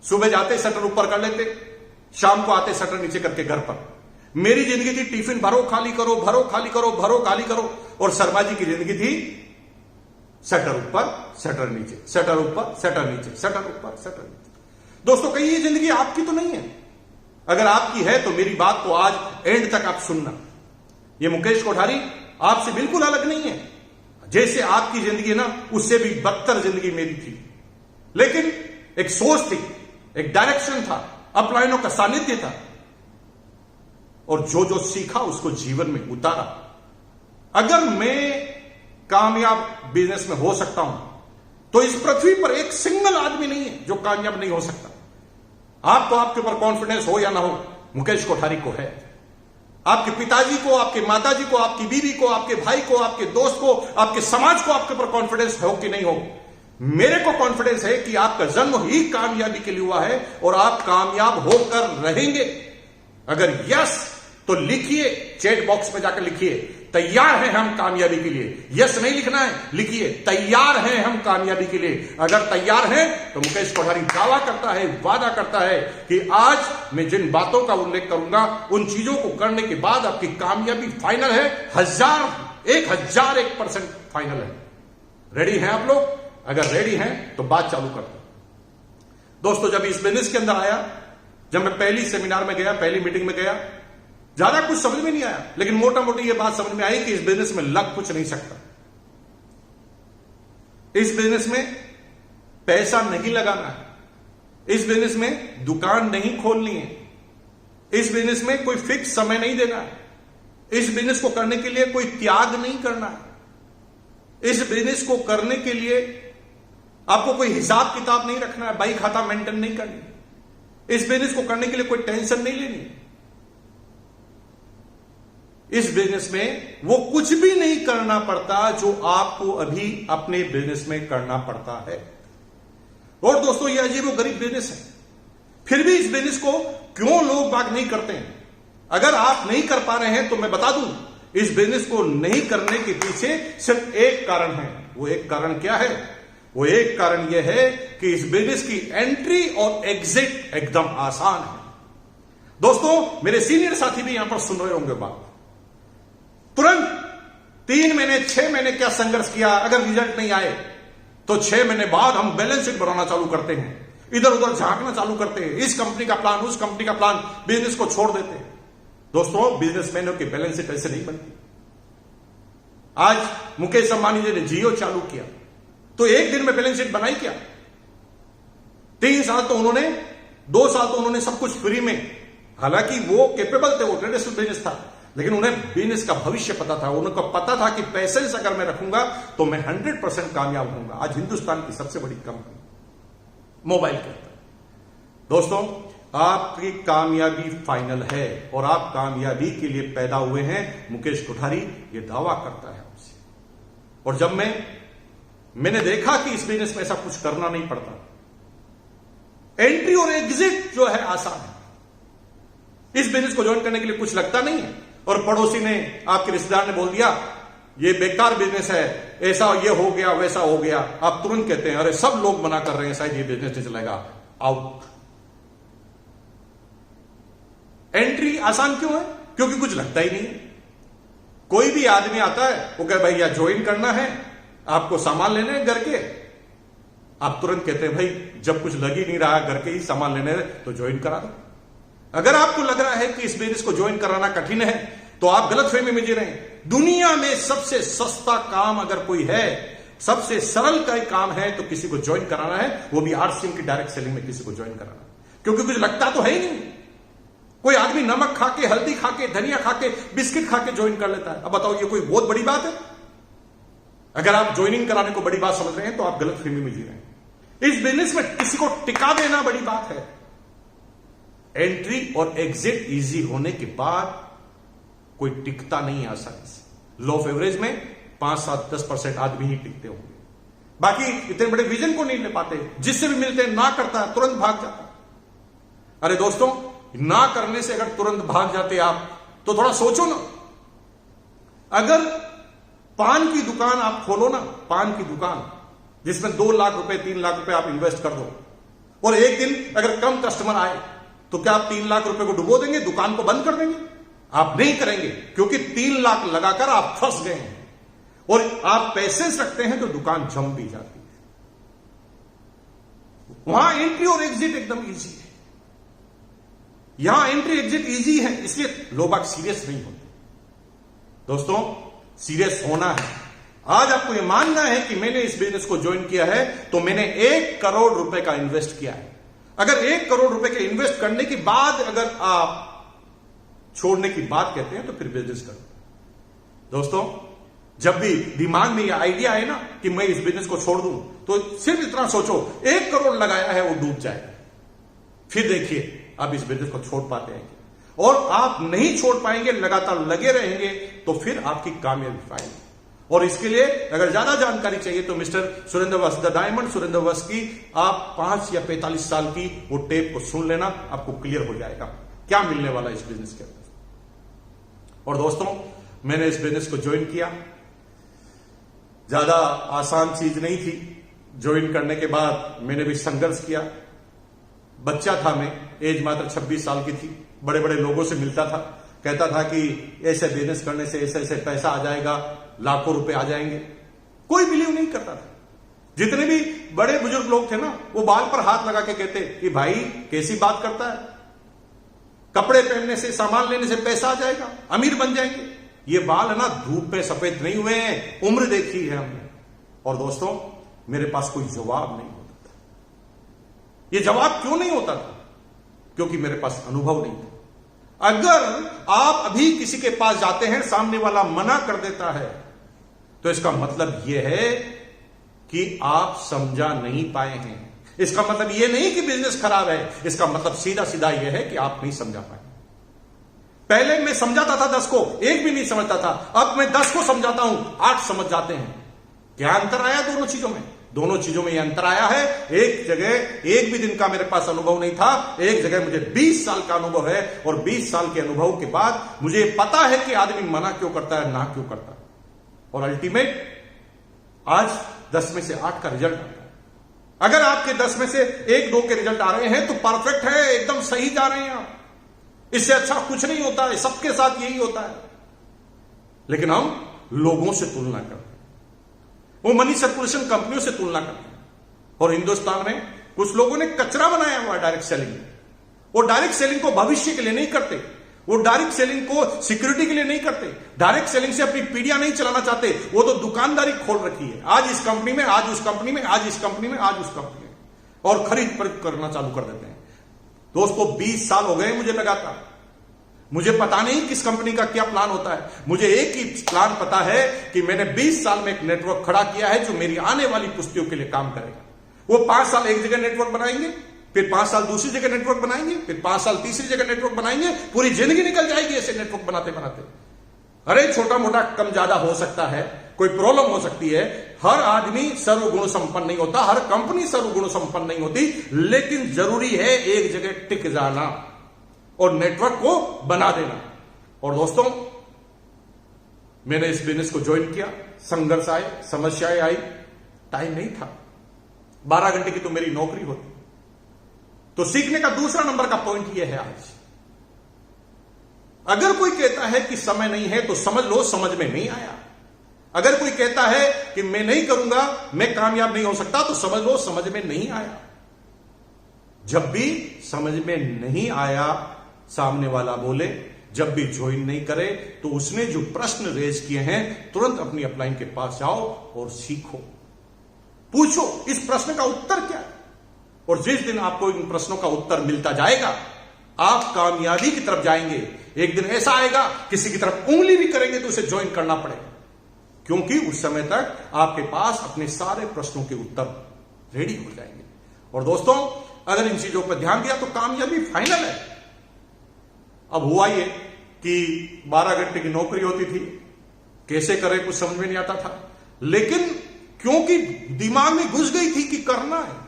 सुबह जाते शटर ऊपर कर लेते, शाम को आते शटर नीचे करके घर पर। मेरी जिंदगी थी टिफिन भरो खाली करो, भरो खाली करो, भरो खाली करो, और शर्मा जी की जिंदगी थी शटर ऊपर शटर नीचे, शटर ऊपर शटर नीचे, शटर ऊपर शटर नीचे। दोस्तों, कहीं ये जिंदगी आपकी तो नहीं है। अगर आपकी है तो मेरी बात को आज एंड तक आप सुनना। ये मुकेश कोठारी आपसे बिल्कुल अलग नहीं है। जैसे आपकी जिंदगी ना, उससे भी बदतर जिंदगी मेरी थी, लेकिन एक सोच थी, एक डायरेक्शन था, अपलायनों का सानिध्य था, और जो जो सीखा उसको जीवन में उतारा। अगर मैं कामयाब बिजनेस में हो सकता हूं तो इस पृथ्वी पर एक सिंगल आदमी नहीं है जो कामयाब नहीं हो सकता। आपको आपके ऊपर कॉन्फिडेंस हो या ना हो, मुकेश कोठारी को है। आपके पिताजी को, आपके माताजी को, आपकी बीवी को, आपके भाई को, आपके दोस्त को, आपके समाज को आपके ऊपर कॉन्फिडेंस हो कि नहीं हो? मेरे को कॉन्फिडेंस है कि आपका जन्म ही कामयाबी के लिए हुआ है और आप कामयाब होकर रहेंगे। अगर यस तो लिखिए, चैट बॉक्स में जाकर लिखिए तैयार हैं हम कामयाबी के लिए। यस नहीं लिखना है, लिखिए तैयार हैं हम कामयाबी के लिए। अगर तैयार हैं तो मुकेश कोठारी दावा करता है, वादा करता है कि आज मैं जिन बातों का उल्लेख करूंगा उन चीजों को करने के बाद आपकी कामयाबी फाइनल है। 1001% फाइनल है। रेडी हैं आप लोग? अगर रेडी हैं तो बात चालू करते हैं। दोस्तों, जब इस बिजनेस के अंदर आया, जब मैं पहली सेमिनार में गया, पहली मीटिंग में गया, ज्यादा कुछ समझ में नहीं आया, लेकिन मोटा मोटी यह बात समझ में आई कि इस बिजनेस में लग कुछ नहीं सकता। इस बिजनेस में पैसा नहीं लगाना है। इस बिजनेस में दुकान नहीं खोलनी है। इस बिजनेस में कोई फिक्स समय नहीं देना है। इस बिजनेस को करने के लिए कोई त्याग नहीं करना है। इस बिजनेस को करने के लिए आपको कोई हिसाब किताब नहीं रखना है, बही खाता मेंटेन नहीं करनी। इस बिजनेस को करने के लिए कोई टेंशन नहीं लेनी। इस बिजनेस में वो कुछ भी नहीं करना पड़ता जो आपको अभी अपने बिजनेस में करना पड़ता है। और दोस्तों, ये अजीबोगरीब बिजनेस है, फिर भी इस बिजनेस को क्यों लोग बाग नहीं करते हैं? अगर आप नहीं कर पा रहे हैं तो मैं बता दूं, इस बिजनेस को नहीं करने के पीछे सिर्फ एक कारण है। वो एक कारण क्या है? वो एक कारण यह है कि इस बिजनेस की एंट्री और एग्जिट एकदम आसान है। दोस्तों, मेरे सीनियर साथी भी यहां पर सुन रहे होंगे बात। तुरंत 3 महीने 6 महीने क्या संघर्ष किया, अगर रिजल्ट नहीं आए तो 6 महीने बाद हम बैलेंस शीट बनाना चालू करते हैं, इधर उधर झांकना चालू करते हैं, इस कंपनी का प्लान, उस कंपनी का प्लान, बिजनेस को छोड़ देते हैं। दोस्तों, बिजनेसमैनों की बैलेंस शीट ऐसे नहीं बनती। आज मुकेश अंबानी जी ने जियो चालू किया तो एक दिन में बैलेंस शीट बनाई क्या? 3 साल तो उन्होंने, 2 साल तो उन्होंने सब कुछ फ्री में, हालांकि वो कैपेबल थे, वो ट्रेडिशनल बिजनेस था, लेकिन उन्हें बिजनेस का भविष्य पता था। उनको पता था कि पैसेंस अगर मैं रखूंगा तो मैं 100% कामयाब होऊंगा। आज हिंदुस्तान की सबसे बड़ी कंपनी मोबाइल के अंदर। दोस्तों, आपकी कामयाबी फाइनल है और आप कामयाबी के लिए पैदा हुए हैं। मुकेश कोठारी ये दावा करता है आपसे। और जब मैंने देखा कि इस बिजनेस में ऐसा कुछ करना नहीं पड़ता, एंट्री और एग्जिट जो है आसान है। इस बिजनेस को ज्वाइन करने के लिए कुछ लगता नहीं है। और पड़ोसी ने, आपके रिश्तेदार ने बोल दिया ये बेकार बिजनेस है, ऐसा ये हो गया, वैसा हो गया, आप तुरंत कहते हैं अरे सब लोग मना कर रहे हैं, शायद ये बिजनेस नहीं चलेगा, आउट। एंट्री आसान क्यों है? क्योंकि कुछ लगता ही नहीं है। कोई भी आदमी आता है, वो कहे भैया ज्वाइन करना है, आपको सामान लेने हैं घर के, आप तुरंत कहते हैं भाई जब कुछ लग ही नहीं रहा, घर के ही सामान लेने तो ज्वाइन करा दो। अगर आपको लग रहा है कि इस बिजनेस को ज्वाइन कराना कठिन है तो आप गलतफहमी में जी रहे हैं। दुनिया में सबसे सस्ता काम अगर कोई है, सबसे सरल का काम है तो किसी को ज्वाइन कराना है, वो भी RCM की डायरेक्ट सेलिंग में किसी को ज्वाइन कराना, क्योंकि कुछ लगता तो है ही नहीं। कोई आदमी नमक खा के, हल्दी खा के, धनिया खा के, बिस्किट खा के ज्वाइन कर लेता है। अब बताओ, ये कोई बहुत बड़ी बात है? अगर आप ज्वाइनिंग कराने को बड़ी बात समझ रहे हैं तो आप गलतफहमी में जी रहे हैं। इस बिजनेस में किसी को टिका देना बड़ी बात है। एंट्री और एग्जिट इजी होने के बाद कोई टिकता नहीं आसानी से। लो ऑफ एवरेज में 5, 7, 10% आदमी ही टिकते होंगे, बाकी इतने बड़े विजन को नहीं ले पाते। जिससे भी मिलते हैं ना करता है, तुरंत भाग जाता है। अरे दोस्तों, ना करने से अगर तुरंत भाग जाते आप तो थोड़ा सोचो ना। अगर पान की दुकान आप खोलो ना, पान की दुकान जिसमें 2 लाख रुपए 3 लाख रुपए आप इन्वेस्ट कर दो, और एक दिन अगर कम कस्टमर आए तो क्या आप 3 लाख रुपए को डुबो देंगे, दुकान को बंद कर देंगे? आप नहीं करेंगे, क्योंकि 3 लाख लगाकर आप फंस गए हैं। और आप पैसेंस रखते हैं तो दुकान जम भी जाती है। वहां एंट्री और एग्जिट एकदम इजी है। यहां एंट्री एग्जिट इजी है, इसलिए लोग आप सीरियस नहीं होते। दोस्तों, सीरियस होना है। आज आपको यह मानना है कि मैंने इस बिजनेस को ज्वाइन किया है तो मैंने 1 करोड़ रुपए का इन्वेस्ट किया है। अगर 1 करोड़ रुपए के इन्वेस्ट करने के बाद अगर आप छोड़ने की बात कहते हैं तो फिर बिजनेस करो। दोस्तों, जब भी दिमाग में यह आइडिया है ना कि मैं इस बिजनेस को छोड़ दूं, तो सिर्फ इतना सोचो 1 करोड़ लगाया है वो डूब जाएगा। फिर देखिए आप इस बिजनेस को छोड़ पाते हैं। और आप नहीं छोड़ पाएंगे, लगातार लगे रहेंगे, तो फिर आपकी कामयाबी पाएंगे। और इसके लिए अगर ज्यादा जानकारी चाहिए तो मिस्टर सुरेंद्र वस, द डायमंड सुरेंद्र वस की आप 5 या 45 साल की वो टेप को सुन लेना, आपको क्लियर हो जाएगा क्या मिलने वाला इस बिजनेस के अंदर। और दोस्तों, मैंने इस बिजनेस को ज्वाइन किया, ज्यादा आसान चीज नहीं थी। ज्वाइन करने के बाद मैंने भी संघर्ष किया। बच्चा था मैं, एज मात्र 26 साल की थी। बड़े बड़े लोगों से मिलता था, कहता था कि ऐसे बिजनेस करने से ऐसे ऐसे पैसा आ जाएगा, लाखों रुपए आ जाएंगे। कोई बिलीव नहीं करता था। जितने भी बड़े बुजुर्ग लोग थे ना, वो बाल पर हाथ लगा के कहते कि भाई कैसी बात करता है, कपड़े पहनने से, सामान लेने से पैसा आ जाएगा, अमीर बन जाएंगे। ये बाल है ना, धूप पे सफेद नहीं हुए हैं, उम्र देखी है हमने। और दोस्तों, मेरे पास कोई जवाब नहीं होता था। ये जवाब क्यों नहीं होता था? क्योंकि मेरे पास अनुभव नहीं था। अगर आप अभी किसी के पास जाते हैं, सामने वाला मना कर देता है, तो इसका मतलब यह है कि आप समझा नहीं पाए हैं। इसका मतलब यह नहीं कि बिजनेस खराब है, इसका मतलब सीधा सीधा यह है कि आप नहीं समझा पाए। पहले मैं समझाता था 10 को, एक भी नहीं समझता था। अब मैं 10 को समझाता हूं, 8 समझ जाते हैं। क्या अंतर आया दोनों चीजों में? दोनों चीजों में यह अंतर आया है, एक जगह एक भी दिन का मेरे पास अनुभव नहीं था, एक जगह मुझे 20 साल का अनुभव है। और 20 साल के अनुभव के बाद मुझे पता है कि आदमी मना क्यों करता है, ना क्यों करता है। और अल्टीमेट आज 10 में से 8 का रिजल्ट आता है। अगर आपके 10 में से 1-2 के रिजल्ट आ रहे हैं तो परफेक्ट है, एकदम सही जा रहे हैं आप। इससे अच्छा कुछ नहीं होता है, सबके साथ यही होता है। लेकिन हम लोगों से तुलना करते हैं, वो मनी सर्कुलेशन कंपनियों से तुलना करते हैं। और हिंदुस्तान में कुछ लोगों ने कचरा बनाया हुआ है डायरेक्ट सेलिंग। वो डायरेक्ट सेलिंग को भविष्य के लिए नहीं करते, वो डायरेक्ट सेलिंग को सिक्योरिटी के लिए नहीं करते, डायरेक्ट सेलिंग से अपनी पीढ़ियां नहीं चलाना चाहते। वो तो दुकानदारी खोल रखी है, आज इस कंपनी में, आज उस कंपनी में, आज इस कंपनी में, आज उस कंपनी में, और खरीद फरोख्त करना चालू कर देते हैं। दोस्तों, 20 साल हो गए मुझे लगातार। मुझे पता नहीं किस कंपनी का क्या प्लान होता है। मुझे एक ही प्लान पता है कि मैंने 20 साल में एक नेटवर्क खड़ा किया है जो मेरी आने वाली पुश्तियों के लिए काम करेगा। वो 5 साल एक जगह नेटवर्क बनाएंगे, फिर 5 साल दूसरी जगह नेटवर्क बनाएंगे, फिर 5 साल तीसरी जगह नेटवर्क बनाएंगे। पूरी जिंदगी निकल जाएगी ऐसे नेटवर्क बनाते बनाते। अरे छोटा मोटा कम ज्यादा हो सकता है, कोई प्रॉब्लम हो सकती है। हर आदमी सर्वगुण संपन्न नहीं होता, हर कंपनी सर्वगुण संपन्न नहीं होती, लेकिन जरूरी है एक जगह टिक जाना और नेटवर्क को बना देना। और दोस्तों, मैंने इस बिजनेस को ज्वाइन किया, संघर्ष आए, समस्याएं आई, टाइम नहीं था। 12 घंटे की तो मेरी नौकरी होती। तो सीखने का दूसरा नंबर का पॉइंट यह है आज, अगर कोई कहता है कि समय नहीं है तो समझ लो समझ में नहीं आया। अगर कोई कहता है कि मैं नहीं करूंगा, मैं कामयाब नहीं हो सकता, तो समझ लो समझ में नहीं आया। जब भी समझ में नहीं आया, सामने वाला बोले, जब भी ज्वाइन नहीं करे, तो उसने जो प्रश्न रेज किए हैं तुरंत अपनी अपलाइन के पास जाओ और सीखो। पूछो इस प्रश्न का उत्तर क्या है। और जिस दिन आपको इन प्रश्नों का उत्तर मिलता जाएगा, आप कामयाबी की तरफ जाएंगे। एक दिन ऐसा आएगा, किसी की तरफ उंगली भी करेंगे तो उसे ज्वाइन करना पड़ेगा, क्योंकि उस समय तक आपके पास अपने सारे प्रश्नों के उत्तर रेडी हो जाएंगे। और दोस्तों, अगर इन चीजों पर ध्यान दिया तो कामयाबी फाइनल है। अब हुआ ये कि 12 घंटे की नौकरी होती थी, कैसे करे कुछ समझ में नहीं आता था, लेकिन क्योंकि दिमाग में घुस गई थी कि करना है,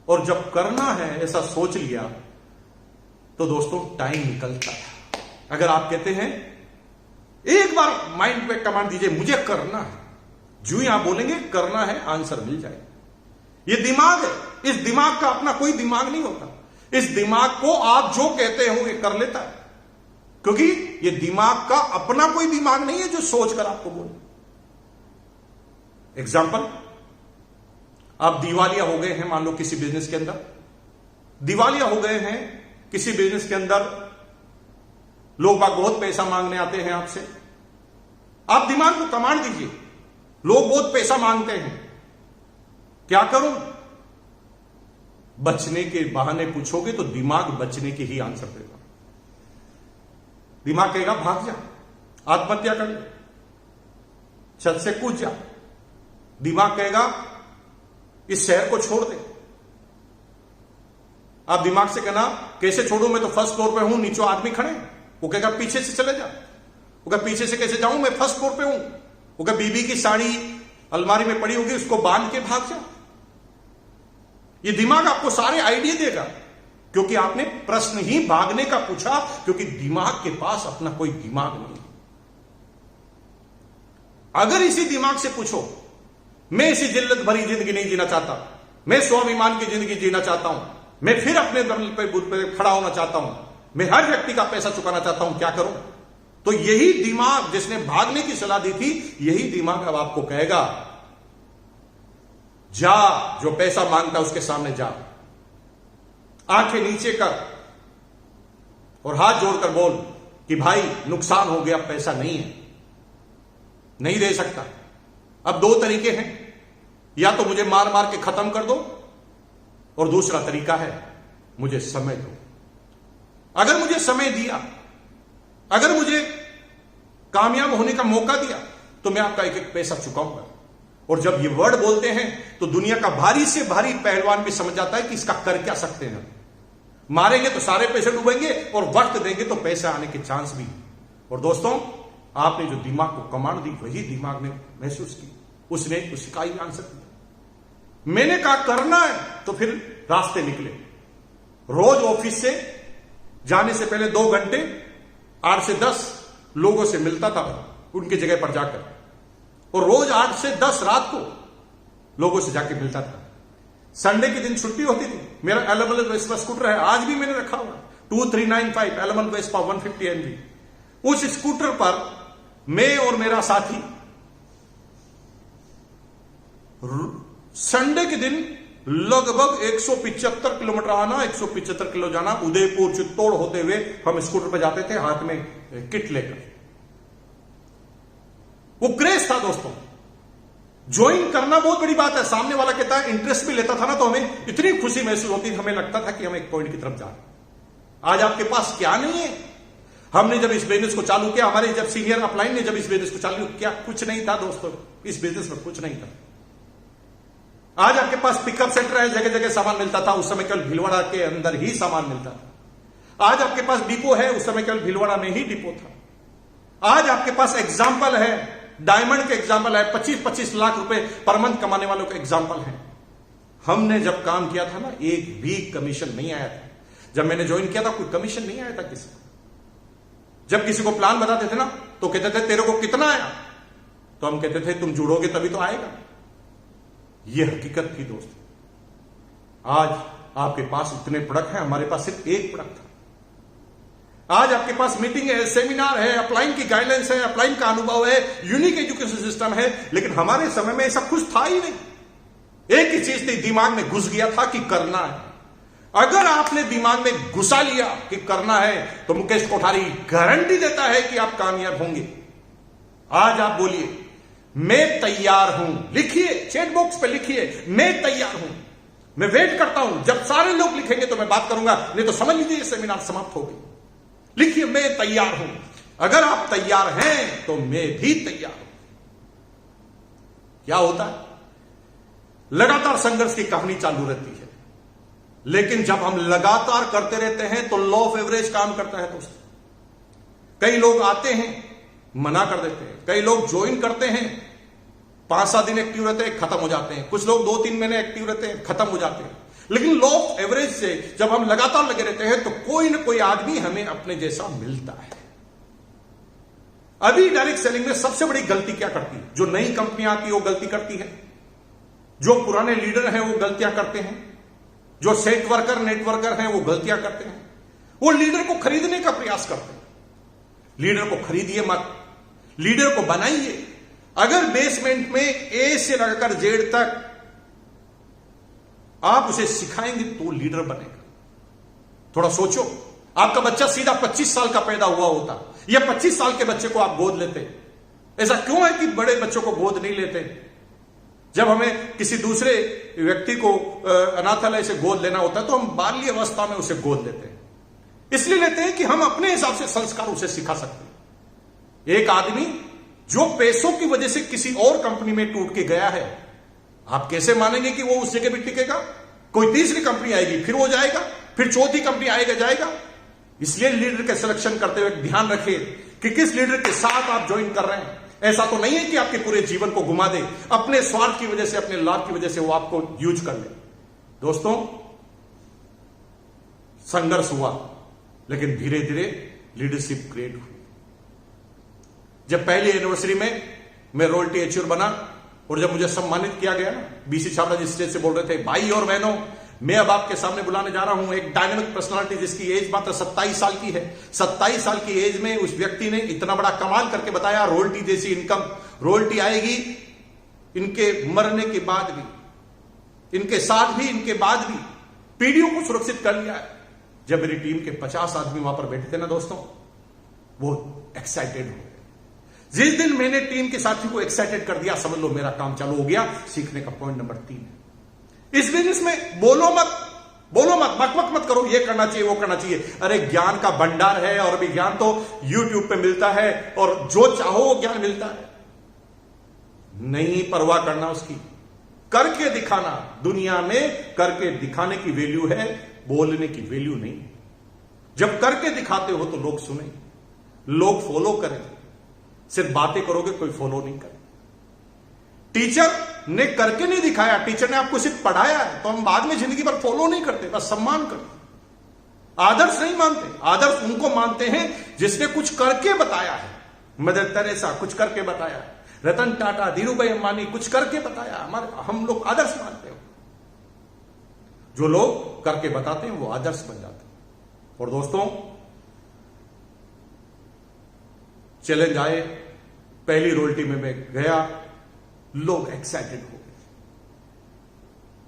और जब करना है ऐसा सोच लिया, तो दोस्तों टाइम निकलता है। अगर आप कहते हैं, एक बार माइंड पे कमांड दीजिए, मुझे करना है, जो ही आप बोलेंगे करना है, आंसर मिल जाएगा। ये दिमाग है, इस दिमाग का अपना कोई दिमाग नहीं होता। इस दिमाग को आप जो कहते हो ये कर लेता है, क्योंकि ये दिमाग का अपना कोई दिमाग नहीं है जो सोचकर आपको बोले। एग्जाम्पल, आप दिवालिया हो गए हैं, मान लो किसी बिजनेस के अंदर दिवालिया हो गए हैं, किसी बिजनेस के अंदर लोग बाग बहुत पैसा मांगने आते हैं आपसे। आप दिमाग को कमांड दीजिए, लोग बहुत पैसा मांगते हैं, क्या करूं? बचने के बहाने पूछोगे तो दिमाग बचने के ही आंसर देगा। दिमाग कहेगा भाग जा, आत्महत्या कर ले, छत से कूद जा। दिमाग कहेगा इस शहर को छोड़ दे। आप दिमाग से कहना कैसे छोड़ू, मैं तो फर्स्ट फ्लोर पे हूं, नीचे आदमी खड़े, वो कहेगा पीछे से चले जा। वो कहेगा पीछे से कैसे जाऊं, मैं फर्स्ट फ्लोर पे हूं। वो कहेगा बीबी की साड़ी अलमारी में पड़ी होगी, उसको बांध के भाग जा। ये दिमाग आपको सारे आइडिया देगा, क्योंकि आपने प्रश्न ही भागने का पूछा, क्योंकि दिमाग के पास अपना कोई दिमाग नहीं। अगर इसी दिमाग से पूछो, मैं इसी जिल्लत भरी जिंदगी नहीं जीना चाहता, मैं स्वाभिमान की जिंदगी जीना चाहता हूं, मैं फिर अपने दम पे खड़ा होना चाहता हूं, मैं हर व्यक्ति का पैसा चुकाना चाहता हूं, क्या करूं? तो यही दिमाग जिसने भागने की सलाह दी थी, यही दिमाग अब आपको कहेगा जा, जो पैसा मांगता उसके सामने जा, आंखें नीचे कर और हाथ जोड़कर बोल कि भाई नुकसान हो गया, पैसा नहीं है, नहीं दे सकता। अब दो तरीके हैं, या तो मुझे मार मार के खत्म कर दो, और दूसरा तरीका है मुझे समय दो। अगर मुझे समय दिया, अगर मुझे कामयाब होने का मौका दिया, तो मैं आपका एक एक पैसा चुकाऊंगा। और जब ये वर्ड बोलते हैं तो दुनिया का भारी से भारी पहलवान भी समझ जाता है कि इसका कर क्या सकते हैं। मारेंगे तो सारे पैसे डूबेंगे, और वक्त देंगे तो पैसे आने के चांस भी। और दोस्तों, आपने जो दिमाग को कमांड दी, वही दिमाग ने महसूस की, उसने उसका ही आंसर दिया। मैंने कहा करना है, तो फिर रास्ते निकले। रोज ऑफिस से जाने से पहले 2 घंटे 8 से 10 लोगों से मिलता था उनकी जगह पर जाकर, और रोज 8 से 10 रात को लोगों से जाके मिलता था। संडे के दिन छुट्टी होती थी। मेरा एलेबल वेस्पा स्कूटर है, आज भी मैंने रखा हुआ 2395 एलेबल वेस्पा 150 NV। उस स्कूटर पर मैं और मेरा साथी संडे के दिन लगभग 175 किलोमीटर आना, 175 किलो जाना, उदयपुर चित्तौड़ होते हुए हम स्कूटर पर जाते थे, हाथ में किट लेकर। वो क्रेज था दोस्तों। ज्वाइन करना बहुत बड़ी बात है। सामने वाला कहता है, इंटरेस्ट भी लेता था ना, तो हमें इतनी खुशी महसूस होती थी, हमें लगता था कि हम एक पॉइंट की तरफ जा रहे हैं। आज आपके पास क्या नहीं है। हमने जब इस बिजनेस को चालू किया, हमारे जब सीनियर अपलाइन ने जब इस बिजनेस को चालू किया, कुछ नहीं था दोस्तों, इस बिजनेस में कुछ नहीं था। आज आपके पास पिकअप सेंटर है, जगह जगह सामान मिलता था, उस समय केवल भीलवाड़ा के अंदर ही सामान मिलता था। आज आपके पास डिपो है, उस समय केवल भीलवाड़ा में ही डिपो था। आज आपके पास एग्जाम्पल है, डायमंड के एग्जाम्पल है, 25-25 लाख रुपए पर मंथ कमाने वालों का एग्जाम्पल है। हमने जब काम किया था ना, एक भी कमीशन नहीं आया था। जब मैंने ज्वाइन किया था, कोई कमीशन नहीं आया था किसी को। जब किसी को प्लान बताते थे ना, तो कहते थे तेरे को कितना आया, तो हम कहते थे तुम जुड़ोगे तभी तो आएगा। यह हकीकत थी दोस्त। आज आपके पास इतने प्रोडक्ट हैं, हमारे पास सिर्फ एक प्रोडक्ट था। आज आपके पास मीटिंग है, सेमिनार है, अपलाइन की गाइडलाइंस है, अपलाइन का अनुभव है, यूनिक एजुकेशन सिस्टम है, लेकिन हमारे समय में ऐसा कुछ था ही नहीं। एक ही चीज थी, दिमाग में घुस गया था कि करना है। अगर आपने दिमाग में घुसा लिया कि करना है, तो मुकेश कोठारी गारंटी देता है कि आप कामयाब होंगे। आज आप बोलिए मैं तैयार हूं, लिखिए, चैट बॉक्स पे लिखिए मैं तैयार हूं। मैं वेट करता हूं, जब सारे लोग लिखेंगे तो मैं बात करूंगा, नहीं तो समझ लीजिए सेमिनार समाप्त हो गई। लिखिए मैं तैयार हूं। अगर आप तैयार हैं तो मैं भी तैयार हूं। क्या होता है, लगातार संघर्ष की कहानी चालू रहती है, लेकिन जब हम लगातार करते रहते हैं तो लॉ ऑफ एवरेज काम करता है दोस्तों। कई लोग आते हैं, मना कर देते हैं। कई लोग ज्वाइन करते हैं, 5-7 दिन एक्टिव रहते हैं, खत्म हो जाते हैं। कुछ लोग 2-3 महीने एक्टिव रहते हैं, खत्म हो जाते हैं। लेकिन लॉ ऑफ एवरेज से जब हम लगातार लगे रहते हैं, तो कोई ना कोई आदमी हमें अपने जैसा मिलता है। अभी डायरेक्ट सेलिंग में सबसे बड़ी गलती क्या करती है? जो नई कंपनियां आती है वो गलती करती है, जो पुराने लीडर हैं वो गलतियां करते हैं, जो सेट वर्कर नेटवर्कर हैं वो गलतियां करते हैं। वो लीडर को खरीदने का प्रयास करते हैं। लीडर को खरीदिए मत, लीडर को बनाइए। अगर बेसमेंट में ए से लगाकर जेड तक आप उसे सिखाएंगे तो लीडर बनेगा। थोड़ा सोचो, आपका बच्चा सीधा 25 साल का पैदा हुआ होता, या 25 साल के बच्चे को आप गोद लेते। ऐसा क्यों है कि बड़े बच्चों को गोद नहीं लेते? जब हमें किसी दूसरे व्यक्ति को अनाथालय से गोद लेना होता है तो हम बाल्य अवस्था में उसे गोद लेते हैं। इसलिए लेते हैं कि हम अपने हिसाब से संस्कार उसे सिखा सकते हैं। एक आदमी जो पैसों की वजह से किसी और कंपनी में टूट के गया है, आप कैसे मानेंगे कि वो उस जगह भी टिकेगा? कोई तीसरी कंपनी आएगी, फिर वो जाएगा, फिर चौथी कंपनी आएगा जाएगा। इसलिए लीडर के सिलेक्शन करते हुए ध्यान रखें कि किस लीडर के साथ आप ज्वाइन कर रहे हैं। ऐसा तो नहीं है कि आपके पूरे जीवन को घुमा दे, अपने स्वार्थ की वजह से, अपने लाभ की वजह से वो आपको यूज कर ले। दोस्तों, संघर्ष हुआ, लेकिन धीरे धीरे लीडरशिप क्रिएट हुई। जब पहली एनिवर्सरी में मैं रॉयल्टी एच्योर बना और जब मुझे सम्मानित किया गया, बीसी छाबड़ा जी स्टेज से बोल रहे थे, भाई और बहनों, मैं अब आपके सामने बुलाने जा रहा हूं एक डायनामिक पर्सनालिटी जिसकी एज मात्र 27 साल की है। 27 साल की एज में उस व्यक्ति ने इतना बड़ा कमाल करके बताया, रॉयल्टी जैसी इनकम, रॉयल्टी आएगी इनके मरने के बाद भी, इनके साथ भी, इनके बाद भी, पीढ़ियों को सुरक्षित कर लिया है। जब मेरी टीम के 50 आदमी वहां पर बैठे थे ना दोस्तों, वो एक्साइटेड हो गए। जिस दिन मैंने टीम के साथी को एक्साइटेड कर दिया, समझ लो मेरा काम चालू हो गया। सीखने का पॉइंट नंबर 3 है, इस बिजनेस में बोलो मत, बकबक मत करो, ये करना चाहिए, वो करना चाहिए। अरे ज्ञान का भंडार है और अभी ज्ञान तो यूट्यूब पे मिलता है और जो चाहो वो ज्ञान मिलता है। नहीं परवाह करना उसकी, करके दिखाना। दुनिया में करके दिखाने की वैल्यू है, बोलने की वैल्यू नहीं। जब करके दिखाते हो तो लोग सुने, लोग फॉलो करें। सिर्फ बातें करोगे कोई फॉलो नहीं करे। टीचर ने करके नहीं दिखाया, टीचर ने आपको सिर्फ पढ़ाया है, तो हम बाद में जिंदगी भर फॉलो नहीं करते, बस सम्मान करते। आदर्श नहीं मानते, आदर्श उनको मानते हैं जिसने कुछ करके बताया है। मदर तेरेसा कुछ करके बताया है, रतन टाटा, धीरूभाई अंबानी कुछ करके बताया। हम लोग आदर्श मानते हो। जो लोग करके बताते हैं वो आदर्श बन जाते हैं। और दोस्तों, चैलेंज आए, पहली रॉयल्टी में मैं गया, लोग एक्साइटेड हो गए।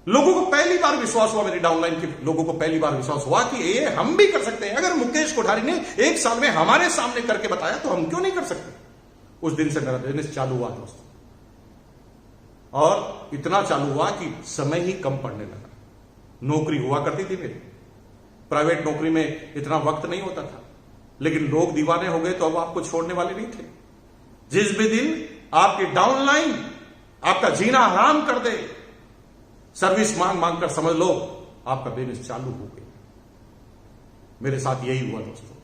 लोगों को पहली बार विश्वास हुआ, मेरी डाउनलाइन के लोगों को पहली बार विश्वास हुआ कि ये हम भी कर सकते हैं। अगर मुकेश कोठारी ने 1 साल में हमारे सामने करके बताया तो हम क्यों नहीं कर सकते। उस दिन से मेरा बिजनेस चालू हुआ दोस्तों, और इतना चालू हुआ कि समय ही कम पड़ने लगा। नौकरी हुआ करती थी मेरी, प्राइवेट नौकरी में इतना वक्त नहीं होता था, लेकिन लोग दीवाने हो गए तो अब आपको छोड़ने वाले नहीं थे। जिस भी दिन आपकी डाउनलाइन आपका जीना हराम कर दे, सर्विस मांग मांग कर, समझ लो आपका बिजनेस चालू हो गया। मेरे साथ यही हुआ दोस्तों।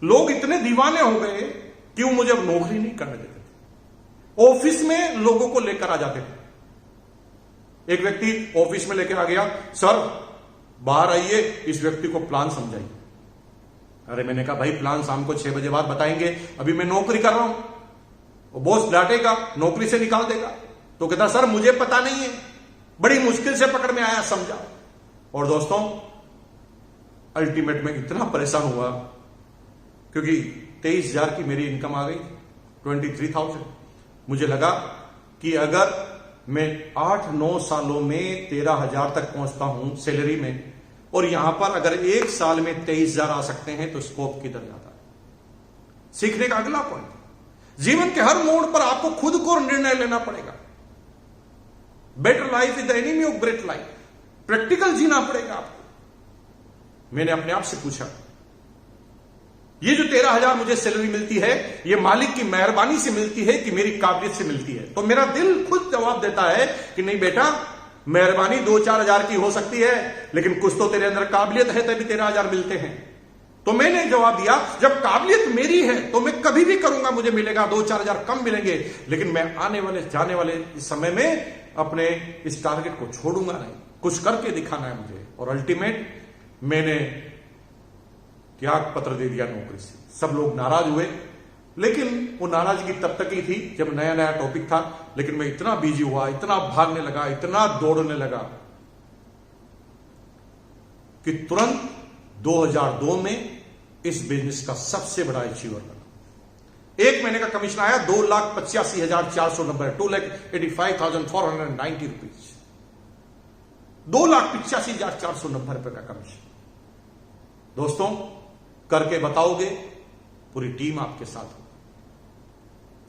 लोग इतने दीवाने हो गए कि वो मुझे अब नौकरी नहीं करने देते थे। ऑफिस में लोगों को लेकर आ जाते थे। एक व्यक्ति ऑफिस में लेकर आ गया, सर बाहर आइए, इस व्यक्ति को प्लान समझाइए। अरे मैंने कहा, भाई प्लान शाम को 6 बजे बाद बताएंगे, अभी मैं नौकरी कर रहा हूं। वो बॉस डांटेगा, नौकरी से निकाल देगा। तो कहता, सर मुझे पता नहीं है, बड़ी मुश्किल से पकड़ में आया, समझा। और दोस्तों, अल्टीमेट में इतना परेशान हुआ क्योंकि 23,000 की मेरी इनकम आ गई, 23,000। मुझे लगा कि अगर मैं 8-9 सालों में 13,000 तक पहुंचता हूं सैलरी में, और यहां पर अगर 1 साल में 23,000 आ सकते हैं, तो स्कोप किधर जाता है। सीखने का अगला पॉइंट, जीवन के हर मोड़ पर आपको खुद को निर्णय लेना पड़ेगा। Better life is the enemy of great life. Practical जीना पड़ेगा आपको। मैंने अपने आप से पूछा, ये जो 13,000 मुझे सैलरी मिलती है, ये मालिक की मेहरबानी से मिलती है कि मेरी काबिलियत से मिलती है? तो मेरा दिल खुद जवाब देता है कि नहीं बेटा, मेहरबानी 2-4 हजार की हो सकती है, लेकिन कुछ तो तेरे अंदर काबिलियत है, तभी 13,000 मिलते हैं। तो मैंने जवाब दिया, जब काबिलियत मेरी है तो मैं कभी भी करूंगा, मुझे मिलेगा 2-4 हजार कम मिलेंगे, लेकिन मैं आने वाले जाने वाले इस समय में अपने इस टारगेट को छोड़ूंगा नहीं। कुछ करके दिखाना है मुझे। और अल्टीमेट मैंने त्याग पत्र दे दिया नौकरी से। सब लोग नाराज हुए, लेकिन वो नाराजगी तब तक ही थी जब नया नया टॉपिक था। लेकिन मैं इतना बिजी हुआ, इतना भागने लगा, इतना दौड़ने लगा कि तुरंत 2002 में इस बिजनेस का सबसे बड़ा अचीवर बना। 1 महीने का कमीशन आया 2,85,490, 2,85,490 रुपीज, 2,85,490 रुपए का कमीशन। दोस्तों, करके बताओगे, पूरी टीम आपके साथ हो।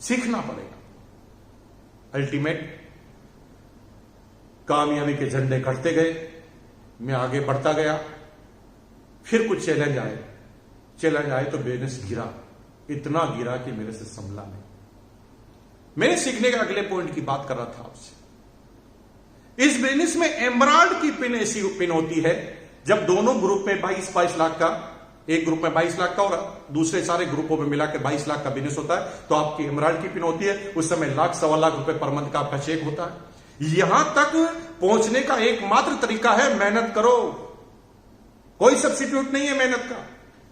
सीखना पड़ेगा। अल्टीमेट कामयाबी के झंडे कटते गए, मैं आगे बढ़ता गया। फिर कुछ चैलेंज आए तो बिजनेस गिरा, इतना गिरा कि मेरे से संभला नहीं। मैंने सीखने के अगले पॉइंट की बात कर रहा था आपसे। इस बिजनेस में एमराल्ड की पिन ऐसी पिन होती है जब दोनों ग्रुप में 22-22 लाख का, एक ग्रुप में 22 लाख का और दूसरे सारे ग्रुपों में मिलाकर 22 लाख का बिजनेस होता है, तो आपकी एमराल्ड की पिन होती है, उस समय लाख सवा लाख रुपए पर मंथ का आपका चेक होता है। यहां तक पहुंचने का एकमात्र तरीका है मेहनत करो। कोई सब्स्टिट्यूट नहीं है मेहनत का।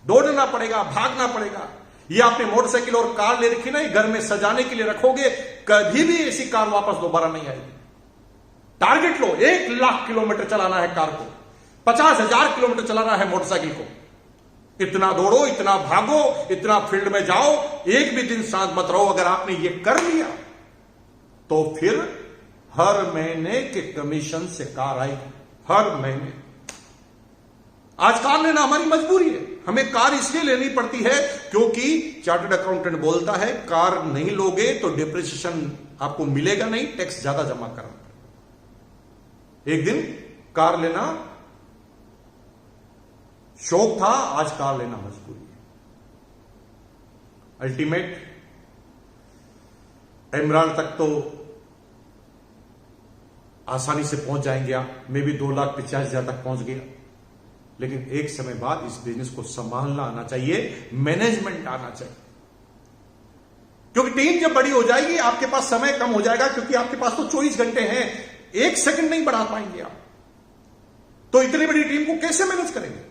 दौड़ना पड़ेगा, भागना पड़ेगा। ये आपने मोटरसाइकिल और कार ले रखी ना, ये घर में सजाने के लिए रखोगे, कभी भी ऐसी कार वापस दोबारा नहीं आएगी। टारगेट लो, 1 लाख किलोमीटर चलाना है कार को, 50,000 किलोमीटर चलाना है मोटरसाइकिल को। इतना दौड़ो, इतना भागो, इतना फील्ड में जाओ, एक भी दिन शांत मत रहो। अगर आपने ये कर लिया तो फिर हर महीने के कमीशन से कार आएगी, हर महीने। आज कार लेना हमारी मजबूरी है। हमें कार इसलिए लेनी पड़ती है क्योंकि चार्टर्ड अकाउंटेंट बोलता है कार नहीं लोगे तो डिप्रिसिएशन आपको मिलेगा नहीं, टैक्स ज्यादा जमा करना पड़ेगा। एक दिन कार लेना शौक था, आज कार लेना मजबूरी है। अल्टीमेट एमराल्ड तक तो आसानी से पहुंच जाएंगे आप, मैं भी 2,50,000 तक पहुंच गया। लेकिन एक समय बाद इस बिजनेस को संभालना आना चाहिए, मैनेजमेंट आना चाहिए। क्योंकि टीम जब बड़ी हो जाएगी, आपके पास समय कम हो जाएगा, क्योंकि आपके पास तो 24 घंटे हैं, 1 सेकंड नहीं बढ़ा पाएंगे आप। तो इतनी बड़ी टीम को कैसे मैनेज करेंगे?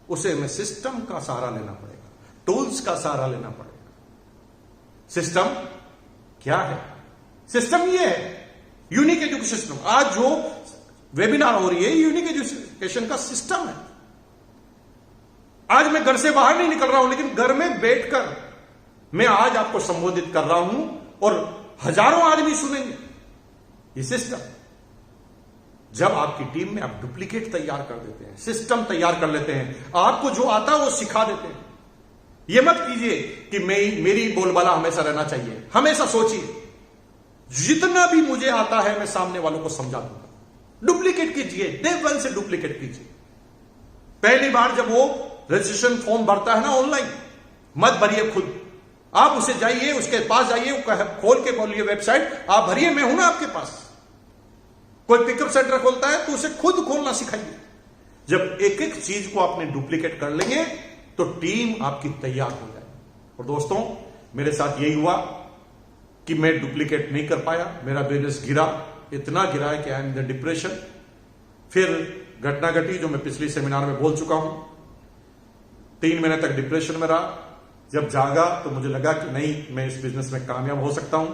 उसे हमें सिस्टम का सहारा लेना पड़ेगा, टूल्स का सहारा लेना पड़ेगा। सिस्टम क्या है? सिस्टम ये है यूनिक एजुकेशन सिस्टम। आज जो वेबिनार हो रही है, यूनिक एजुकेशन का सिस्टम है। आज मैं घर से बाहर नहीं निकल रहा हूं, लेकिन घर में बैठकर मैं आज आपको संबोधित कर रहा हूं और हजारों आदमी सुनेंगे। ये सिस्टम, जब आपकी टीम में आप डुप्लीकेट तैयार कर देते हैं, सिस्टम तैयार कर लेते हैं, आपको जो आता है वो सिखा देते हैं। ये मत कीजिए कि मेरी बोलबाला हमेशा रहना चाहिए। हमेशा सोचिए जितना भी मुझे आता है मैं सामने वालों को समझा दूंगा। डुप्लीकेट कीजिए, डे 1 से डुप्लीकेट कीजिए। पहली बार जब वो रजिस्ट्रेशन फॉर्म भरता है ना ऑनलाइन, मत भरिए खुद, आप उसे जाइए, उसके पास जाइए, खोल के बोलिए वेबसाइट, आप भरिए, मैं हूं ना आपके पास। कोई पिकअप सेंटर खोलता है तो उसे खुद खोलना सिखाइए। जब एक एक चीज को आपने डुप्लीकेट कर लेंगे तो टीम आपकी तैयार हो जाएगी। और दोस्तों, मेरे साथ यही हुआ कि मैं डुप्लीकेट नहीं कर पाया, मेरा बिजनेस गिरा, इतना गिरा है कि आई एम द डिप्रेशन। फिर घटना घटी जो मैं पिछली सेमिनार में बोल चुका हूं। 3 महीने तक डिप्रेशन में रहा। जब जागा तो मुझे लगा कि नहीं, मैं इस बिजनेस में कामयाब हो सकता हूं।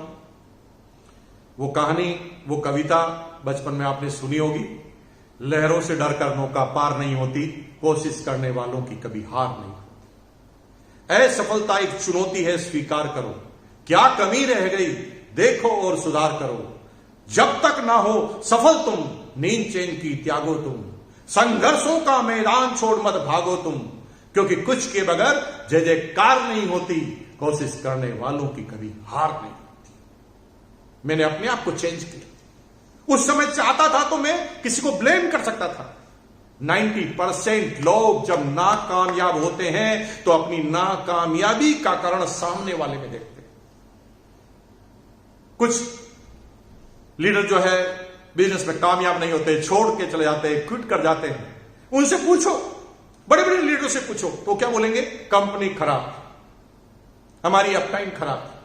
वो कहानी, वो कविता बचपन में आपने सुनी होगी, लहरों से डरकर नौका पार नहीं होती, कोशिश करने वालों की कभी हार नहीं होती। असफलता एक चुनौती है, स्वीकार करो, क्या कमी रह गई देखो और सुधार करो। जब तक ना हो सफल तुम, नींद चैन की त्यागो तुम, संघर्षों का मैदान छोड़ मत भागो तुम, क्योंकि कुछ के बगैर जय जयकार नहीं होती, कोशिश करने वालों की कभी हार नहीं होती। मैंने अपने आप को चेंज किया। उस समय चाहता था तो मैं किसी को ब्लेम कर सकता था। 90% लोग जब नाकामयाब होते हैं तो अपनी नाकामयाबी का कारण सामने वाले में देखते हैं। कुछ लीडर जो है बिजनेस में कामयाब नहीं होते, छोड़ के चले जाते हैं, क्विट कर जाते हैं। उनसे पूछो, बड़े बड़े लीडरों से पूछो तो क्या बोलेंगे? कंपनी खराब, हमारी अपटाइम खराब थी,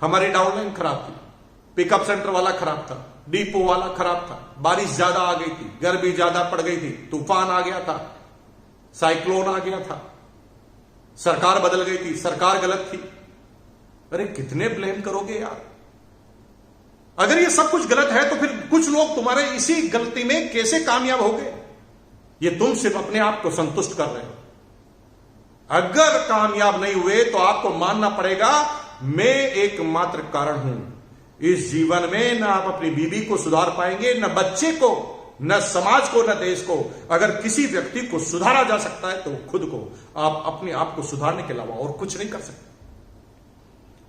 हमारी डाउनलाइन खराब थी, पिकअप सेंटर वाला खराब था, डिपो वाला खराब था, बारिश ज्यादा आ गई थी, गर्मी ज्यादा पड़ गई थी, तूफान आ गया था, साइक्लोन आ गया था, सरकार बदल गई थी, सरकार गलत थी। अरे कितने ब्लेम करोगे यार? अगर ये सब कुछ गलत है तो फिर कुछ लोग तुम्हारे इसी गलती में कैसे कामयाब हो गए? ये तुम सिर्फ अपने आप को संतुष्ट कर रहे हो। अगर कामयाब नहीं हुए तो आपको मानना पड़ेगा मैं एकमात्र कारण हूं। इस जीवन में न आप अपनी बीवी को सुधार पाएंगे, न बच्चे को, न समाज को, न देश को। अगर किसी व्यक्ति को सुधारा जा सकता है तो खुद को। आप अपने आप को सुधारने के अलावा और कुछ नहीं कर सकते।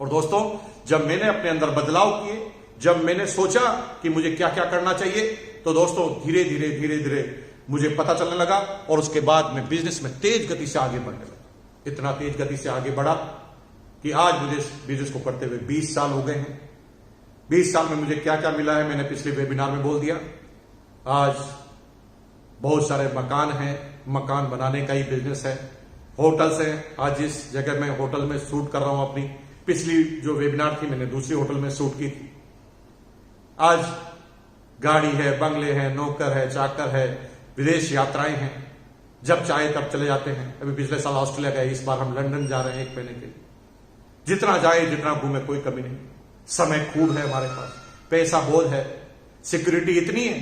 और दोस्तों, जब मैंने अपने अंदर बदलाव किए, जब मैंने सोचा कि मुझे क्या क्या करना चाहिए, तो दोस्तों धीरे धीरे मुझे पता चलने लगा। और उसके बाद मैं बिजनेस में तेज गति से आगे बढ़ने लगा। इतना तेज गति से आगे बढ़ा कि आज मुझे बिजनेस को करते हुए 20 साल हो गए हैं। 20 साल में मुझे क्या क्या मिला है मैंने पिछले वेबिनार में बोल दिया। आज बहुत सारे मकान हैं, मकान बनाने का ही बिजनेस है, होटल्स है। आज जिस जगह मैं होटल में शूट कर रहा हूं, अपनी पिछली जो वेबिनार थी मैंने दूसरी होटल में शूट की थी। आज गाड़ी है, बंगले हैं, नौकर है, चाकर है, विदेश यात्राएं हैं, जब चाहे तब चले जाते हैं। अभी पिछले साल ऑस्ट्रेलिया गए, इस बार हम लंदन जा रहे हैं 1 महीने के लिए। जितना जाए जितना घूमे कोई कमी नहीं। समय खूब है हमारे पास, पैसा बहुत है, सिक्योरिटी इतनी है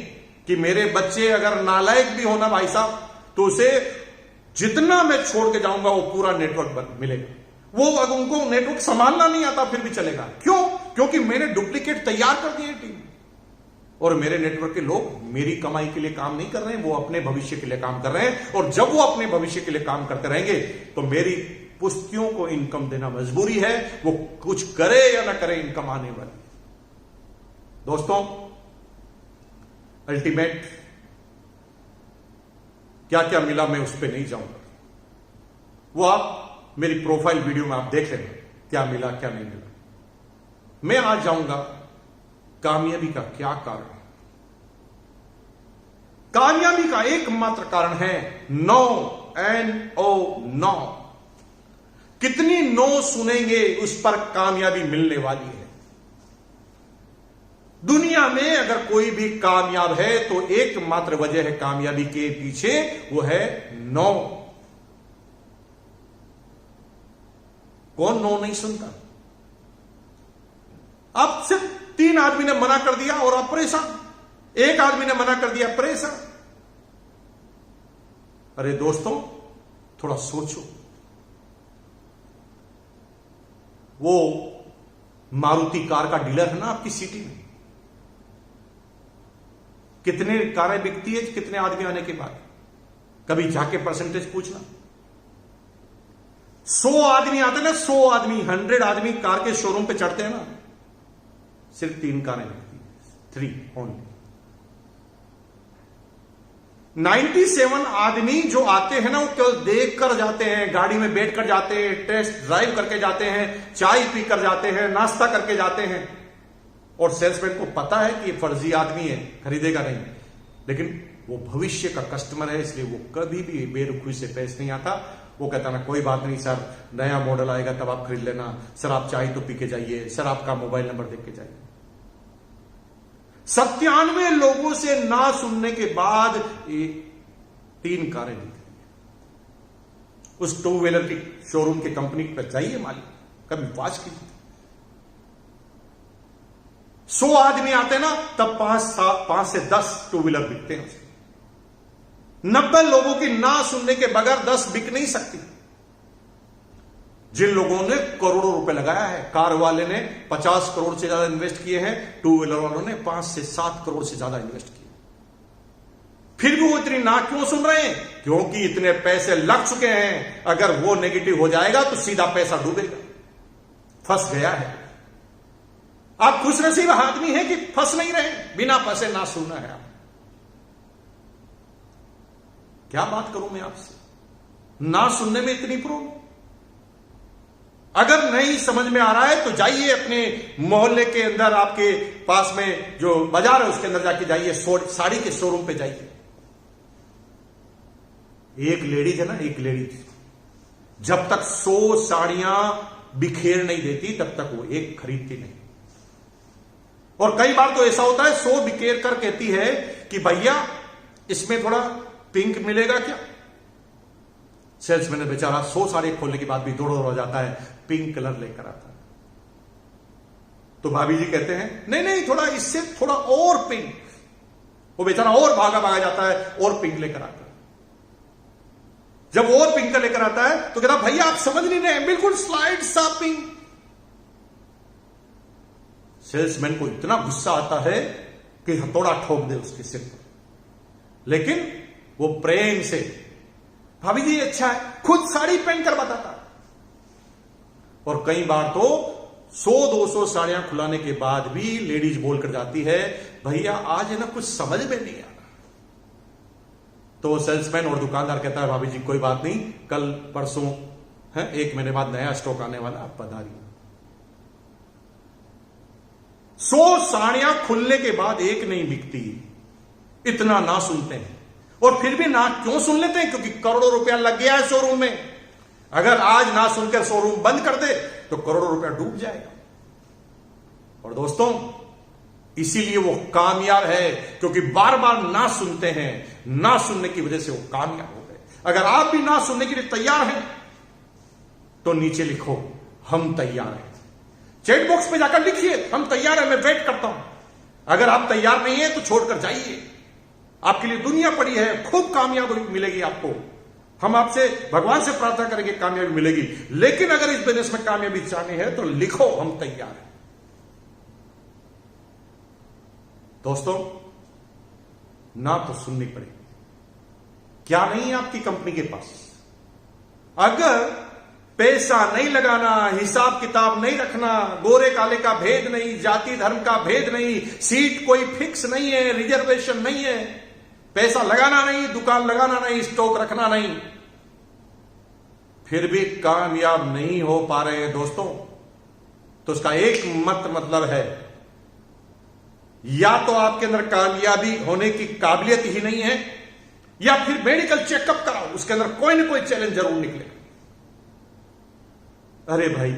कि मेरे बच्चे अगर नालायक भी होना भाई साहब, तो उसे जितना मैं छोड़ के जाऊंगा वो पूरा नेटवर्क मिलेगा। वो अगर उनको नेटवर्क संभालना नहीं आता फिर भी चलेगा। क्यों? क्योंकि मैंने डुप्लीकेट तैयार कर दिए टीम। और मेरे नेटवर्क के लोग मेरी कमाई के लिए काम नहीं कर रहे हैं, वो अपने भविष्य के लिए काम कर रहे हैं। और जब वो अपने भविष्य के लिए काम करते रहेंगे तो मेरी पुश्तियों को इनकम देना मजबूरी है। वो कुछ करे या ना करे, इनकम आने वाली। दोस्तों, अल्टीमेट क्या क्या मिला मैं उस पर नहीं जाऊंगा, वो आप मेरी प्रोफाइल वीडियो में आप देख लेंगे क्या मिला क्या नहीं मिला। मैं आज जाऊंगा कामयाबी का क्या कारण है। कामयाबी का एकमात्र कारण है नो, NO, नो। कितनी नो सुनेंगे उस पर कामयाबी मिलने वाली है। दुनिया में अगर कोई भी कामयाब है तो एकमात्र वजह है कामयाबी के पीछे, वो है नो। कौन नो नहीं सुनता? अब सिर्फ 3 आदमी ने मना कर दिया और आप परेशान। 1 आदमी ने मना कर दिया, परेशान। अरे दोस्तों, थोड़ा सोचो। वो मारुति कार का डीलर है ना आपकी सिटी में, कितने कारें बिकती है कितने आदमी आने के बाद? कभी जाके परसेंटेज पूछना। 100 आदमी आते ना, 100 आदमी, 100 आदमी कार के शोरूम पे चढ़ते हैं ना, सिर्फ 3 कारें बिकती है, 3 ओनली। 97 आदमी जो आते हैं ना, वो केवल देख कर जाते हैं, गाड़ी में बैठ कर जाते हैं, टेस्ट ड्राइव करके जाते हैं, चाय पी कर जाते हैं, नाश्ता करके जाते हैं। और सेल्समैन को पता है कि ये फर्जी आदमी है, खरीदेगा नहीं, लेकिन वो भविष्य का कस्टमर है, इसलिए वो कभी भी बेरुखी से पेश नहीं आता। वो कहता ना कोई बात नहीं सर, नया मॉडल आएगा तब आप खरीद लेना, सर आप चाय तो पी के जाइए, सर आपका मोबाइल नंबर देख के जाइए। 97 लोगों से ना सुनने के बाद 3 कारें दी। उस 2 व्हीलर की शोरूम की कंपनी पर जाइए मालिक, कभी वाच कीजिए। 100 आदमी आते ना, तब 5 से 10 2 व्हीलर बिकते हैं। 90 लोगों की ना सुनने के बगैर 10 बिक नहीं सकती। जिन लोगों ने करोड़ों रुपए लगाया है, कार वाले ने 50 करोड़ से ज्यादा इन्वेस्ट किए हैं, 2 व्हीलर वालों ने 5 से 7 करोड़ से ज्यादा इन्वेस्ट किए, फिर भी वो इतनी ना क्यों सुन रहे हैं? क्योंकि इतने पैसे लग चुके हैं। अगर वो नेगेटिव हो जाएगा तो सीधा पैसा डूबेगा, फंस गया है। आप खुशनसीब आदमी हैं कि फंस नहीं रहे, बिना फंसे ना सुनना है। आप क्या बात करूं मैं आपसे, ना सुनने में इतनी प्रॉब्लम। अगर नहीं समझ में आ रहा है तो जाइए अपने मोहल्ले के अंदर, आपके पास में जो बाजार है उसके अंदर जाके जाइए, साड़ी के शोरूम पे जाइए। एक लेडीज है ना, एक लेडीज जब तक 100 साड़ियां बिखेर नहीं देती तब तक वो एक खरीदती नहीं। और कई बार तो ऐसा होता है 100 बिखेर कर कहती है कि भैया इसमें थोड़ा पिंक मिलेगा क्या? सेल्समैन बेचारा 100 साड़ी खोलने के बाद भी दौड़ जाता है, पिंक कलर लेकर आता है। तो भाभी जी कहते हैं नहीं नहीं, थोड़ा इससे थोड़ा और पिंक। वो बेचारा और भागा जाता है और पिंक लेकर आता है। जब और पिंक लेकर आता है तो कहता भैया आप समझ नहीं रहे, बिल्कुल स्लाइड सा पिंक। सेल्समैन को इतना गुस्सा आता है कि हथौड़ा ठोक दे उसके सिर पर, लेकिन वो प्रेम से भाभी जी अच्छा है, खुद साड़ी पहन कर बताता। और कई बार तो 100-200 साड़ियां खुलाने के बाद भी लेडीज बोलकर जाती है भैया आज है ना कुछ समझ में नहीं आ रहा। तो सेल्समैन और दुकानदार कहता है भाभी जी कोई बात नहीं, कल परसों है 1 महीने बाद नया स्टॉक आने वाला, आप पधारिए। 100 साड़ियां खुलने के बाद एक नहीं बिकती, इतना ना सुनते हैं। और फिर भी ना क्यों सुन लेते हैं? क्योंकि करोड़ों रुपया लग गया है शोरूम में। अगर आज ना सुनकर शोरूम बंद कर दे तो करोड़ों रुपया डूब जाएगा। और दोस्तों, इसीलिए वो कामयाब है, क्योंकि बार बार ना सुनते हैं। ना सुनने की वजह से वो कामयाब हो गए। अगर आप भी ना सुनने के लिए तैयार हैं तो नीचे लिखो, हम तैयार हैं। चैट बॉक्स पे जाकर लिखिए, हम तैयार हैं, मैं वेट करता हूं। अगर आप तैयार नहीं है तो छोड़कर जाइए। आपके लिए दुनिया पड़ी है, खूब कामयाबी मिलेगी आपको। हम आपसे, भगवान से प्रार्थना करेंगे कामयाबी मिलेगी। लेकिन अगर इस बिजनेस में कामयाबी चाहनी है तो लिखो, हम तैयार हैं। दोस्तों, ना तो सुननी पड़ेगी। क्या नहीं है आपकी कंपनी के पास? अगर पैसा नहीं लगाना, हिसाब किताब नहीं रखना, गोरे काले का भेद नहीं, जाति धर्म का भेद नहीं, सीट कोई फिक्स नहीं है, रिजर्वेशन नहीं है, पैसा लगाना नहीं, दुकान लगाना नहीं, स्टॉक रखना नहीं, फिर भी कामयाब नहीं हो पा रहे हैं दोस्तों, तो उसका एक मतलब है, या तो आपके अंदर कामयाबी होने की काबिलियत ही नहीं है, या फिर मेडिकल चेकअप कराओ, उसके अंदर कोई ना कोई चैलेंज जरूर निकले। अरे भाई,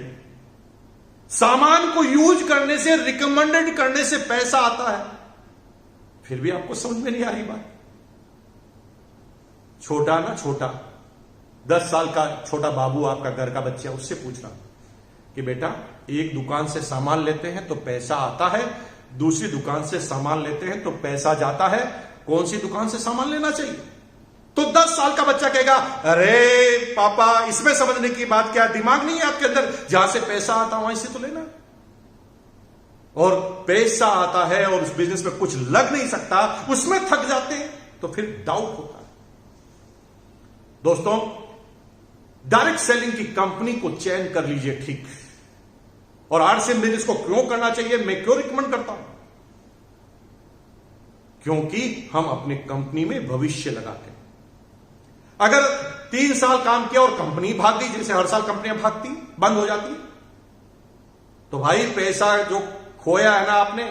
सामान को यूज करने से, रिकमेंडेड करने से पैसा आता है, फिर भी आपको समझ में नहीं आ रही बात। छोटा ना छोटा 10 साल का छोटा बाबू, आपका घर का बच्चा, उससे पूछना कि बेटा, एक दुकान से सामान लेते हैं तो पैसा आता है, दूसरी दुकान से सामान लेते हैं तो पैसा जाता है, कौन सी दुकान से सामान लेना चाहिए? तो 10 साल का बच्चा कहेगा, अरे पापा, इसमें समझने की बात क्या, दिमाग नहीं है आपके अंदर? जहां से पैसा आता वहीं से तो लेना। और पैसा आता है और उस बिजनेस में कुछ लग नहीं सकता, उसमें थक जाते हैं, तो फिर डाउट होता है। दोस्तों, डायरेक्ट सेलिंग की कंपनी को चयन कर लीजिए ठीक। और आरसीएम बिजनेस को क्यों करना चाहिए, मैं क्यों रिकमेंड करता हूं? क्योंकि हम अपनी कंपनी में भविष्य लगाते हैं। अगर 3 साल काम किया और कंपनी भाग गई, जैसे हर साल कंपनियां भागती, बंद हो जाती, तो भाई पैसा जो खोया है ना आपने,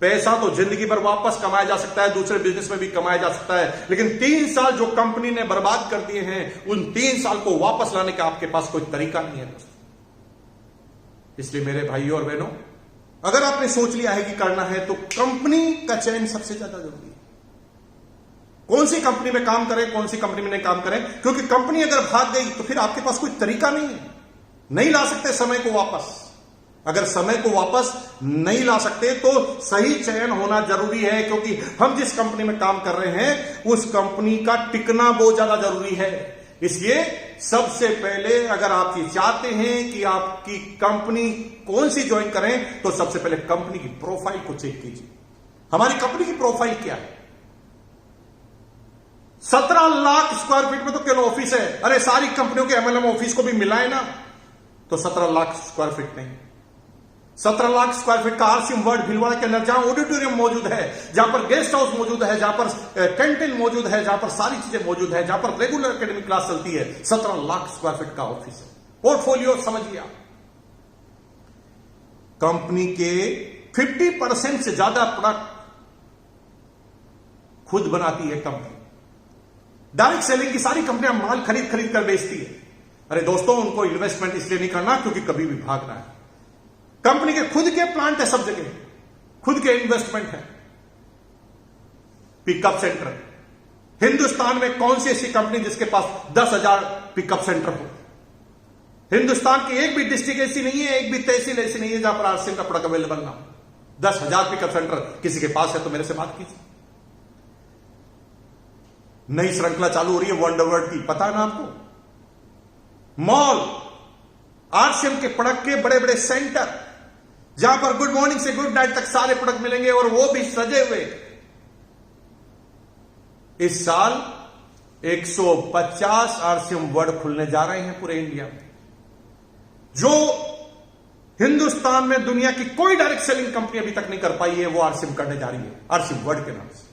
पैसा तो जिंदगी भर वापस कमाया जा सकता है, दूसरे बिजनेस में भी कमाया जा सकता है, लेकिन 3 साल जो कंपनी ने बर्बाद कर दिए हैं, उन 3 साल को वापस लाने का आपके पास कोई तरीका नहीं है दोस्तों। इसलिए मेरे भाइयों और बहनों, अगर आपने सोच लिया है कि करना है, तो कंपनी का चयन सबसे ज्यादा जरूरी है। कौन सी कंपनी में काम करें, कौन सी कंपनी में नहीं काम करें, क्योंकि कंपनी अगर भाग गई तो फिर आपके पास कोई तरीका नहीं है, नहीं ला सकते समय को वापस। अगर समय को वापस नहीं ला सकते तो सही चयन होना जरूरी है, क्योंकि हम जिस कंपनी में काम कर रहे हैं उस कंपनी का टिकना बहुत ज्यादा जरूरी है। इसलिए सबसे पहले अगर आप ये चाहते हैं कि आपकी कंपनी कौन सी ज्वाइन करें, तो सबसे पहले कंपनी की प्रोफाइल को चेक कीजिए। हमारी कंपनी की प्रोफाइल क्या है? 17 लाख स्क्वायर फीट में तो केवल ऑफिस है। अरे सारी कंपनियों के एमएलएम ऑफिस को भी मिलाए ना, तो 17 लाख स्क्वायर फीट नहीं, 17 लाख स्क्वायर फीट का आरसीएम वर्ल्ड भीलवाड़ा के अंदर, जहां ऑडिटोरियम मौजूद है, जहां पर गेस्ट हाउस मौजूद है, जहां पर कैंटीन मौजूद है, जहां पर सारी चीजें मौजूद है, जहां पर रेगुलर एकेडमिक क्लास चलती है, 17 लाख स्क्वायर फीट का ऑफिस है। पोर्टफोलियो समझिए आप, कंपनी के 50% से ज्यादा प्रोडक्ट खुद बनाती है कंपनी। डायरेक्ट सेलिंग की सारी कंपनियां माल खरीद खरीद कर बेचती है। अरे दोस्तों, उनको इन्वेस्टमेंट इसलिए नहीं करना क्योंकि कभी भी भागना है। कंपनी के खुद के प्लांट है, सब जगह खुद के इन्वेस्टमेंट है। पिकअप सेंटर, हिंदुस्तान में कौन सी ऐसी कंपनी जिसके पास 10,000 पिकअप सेंटर हो? हिंदुस्तान की एक भी डिस्ट्रिक्ट ऐसी नहीं है, एक भी तहसील ऐसी नहीं है जहां पर आरसीएम का प्रोडक्ट अवेलेबल ना हो। 10,000 पिकअप सेंटर किसी के पास है तो मेरे से बात कीजिए। नई श्रृंखला चालू हो रही है वंडरवर्ल्ड की, पता है ना आपको? मॉल, आरसीएम के प्रोडक्ट के बड़े बड़े सेंटर, जहां पर गुड मॉर्निंग से गुड नाइट तक सारे प्रोडक्ट मिलेंगे और वो भी सजे हुए। इस साल 150 आरसीएम वर्ल्ड खुलने जा रहे हैं पूरे इंडिया में, जो हिंदुस्तान में दुनिया की कोई डायरेक्ट सेलिंग कंपनी अभी तक नहीं कर पाई है, वो आरसीएम करने जा रही है, आरसीएम वर्ल्ड के नाम से।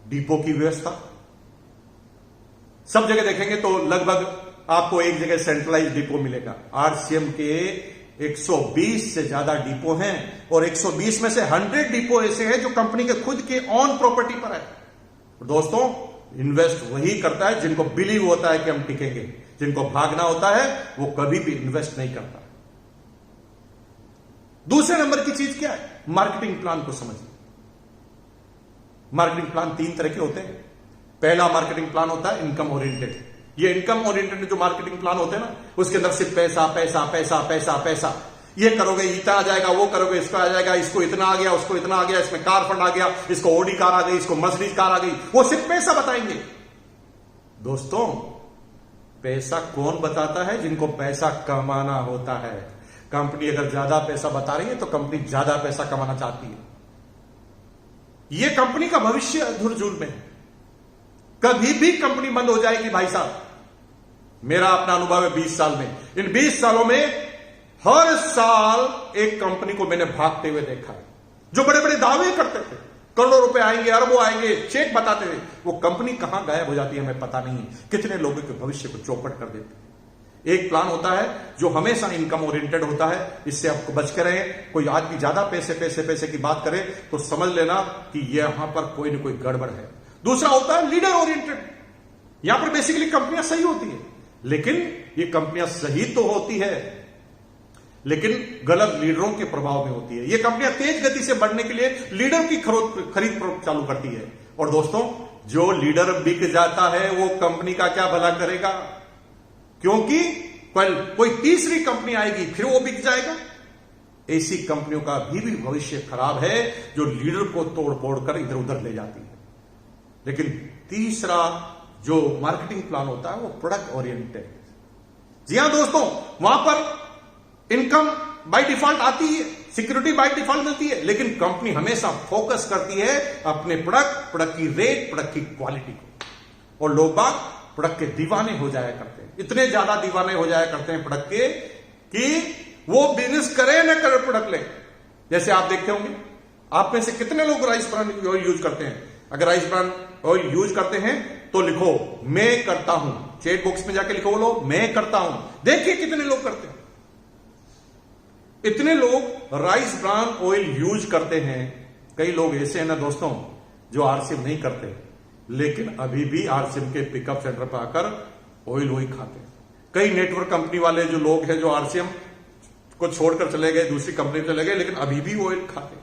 डिपो की व्यवस्था सब जगह देखेंगे तो लगभग आपको एक जगह सेंट्रलाइज डिपो मिलेगा। आरसीएम के 120 से ज्यादा डिपो हैं और 120 में से 100 डिपो ऐसे हैं जो कंपनी के खुद के ऑन प्रॉपर्टी पर है। दोस्तों, इन्वेस्ट वही करता है जिनको बिलीव होता है कि हम टिकेंगे। जिनको भागना होता है वो कभी भी इन्वेस्ट नहीं करता। दूसरे नंबर की चीज क्या है? मार्केटिंग प्लान को समझिए। मार्केटिंग प्लान 3 तरह के होते हैं। पहला मार्केटिंग प्लान होता है इनकम ओरिएंटेड। ये इनकम ओरिएंटेड जो मार्केटिंग प्लान होते हैं ना, उसके अंदर सिर्फ पैसा पैसा पैसा पैसा पैसा, ये करोगे इतना आ जाएगा, वो करोगे इसका आ जाएगा, इसको इतना आ गया, उसको इतना आ गया, इसमें कार फंड आ गया, इसको ओडी कार आ गई, इसको मर्सिडीज कार आ गई। वो सिर्फ पैसा बताएंगे। दोस्तों, पैसा कौन बताता है? जिनको पैसा कमाना होता है। कंपनी अगर ज्यादा पैसा बता रही है तो कंपनी ज्यादा पैसा कमाना चाहती है। यह कंपनी का भविष्य धुरझूल में है। कभी भी कंपनी बंद हो जाएगी भाई साहब। मेरा अपना अनुभव है 20 साल में। इन 20 सालों में हर साल एक कंपनी को मैंने भागते हुए देखा है। जो बड़े बड़े दावे करते थे, करोड़ों रुपए आएंगे, अरबों आएंगे, चेक बताते थे, वो कंपनी कहां गायब हो जाती है हमें पता नहीं है। कितने लोगों के भविष्य को चौपट कर देते हैं। एक प्लान होता है जो हमेशा इनकम ओरिएंटेड होता है। इससे आपको बच के रहें। कोई आदमी ज्यादा पैसे पैसे पैसे की बात करे तो समझ लेना कि यहां पर कोई ना कोई गड़बड़ है। दूसरा होता है लीडर ओरिएंटेड। यहां पर बेसिकली कंपनियां सही होती है, लेकिन ये कंपनियां सही तो होती है लेकिन गलत लीडरों के प्रभाव में होती है। ये कंपनियां तेज गति से बढ़ने के लिए लीडर की खरीद चालू करती है। और दोस्तों, जो लीडर बिक जाता है वो कंपनी का क्या भला करेगा? क्योंकि कोई तीसरी कंपनी आएगी, फिर वो बिक जाएगा। ऐसी कंपनियों का भी भविष्य खराब है जो लीडर को तोड़ फोड़ कर इधर उधर ले जाती है। लेकिन तीसरा जो मार्केटिंग प्लान होता है वो प्रोडक्ट ओरिएंटेड। जी हां दोस्तों, वहां पर इनकम बाय डिफॉल्ट आती है, सिक्योरिटी बाय डिफॉल्ट मिलती है, लेकिन कंपनी हमेशा फोकस करती है अपने प्रोडक्ट की रेट, प्रोडक्ट की क्वालिटी को। और लोग बाग प्रोडक्ट के दीवाने हो जाया करते हैं। इतने ज्यादा दीवाने हो जाया करते हैं प्रोडक्ट के कि वो बिजनेस करे न करे प्रोडक्ट ले। जैसे आप देखते होंगे, आप में से कितने लोग राइस ब्रांड ऑयल यूज करते हैं? अगर राइस ब्रांड ऑयल यूज करते हैं तो लिखो मैं करता हूं। चैट बॉक्स में जाके लिखो, बोलो मैं करता हूं। देखिए कितने लोग करते हैं। इतने लोग राइस ब्रांड ऑयल यूज करते हैं। कई लोग ऐसे हैं ना दोस्तों जो आरसीएम नहीं करते, लेकिन अभी भी आरसीएम के पिकअप सेंटर पर आकर ऑयल वही खाते हैं। कई नेटवर्क कंपनी वाले जो लोग हैं जो आरसीएम को छोड़कर चले गए, दूसरी कंपनी में चले गए, लेकिन अभी भी ऑयल खाते हैं।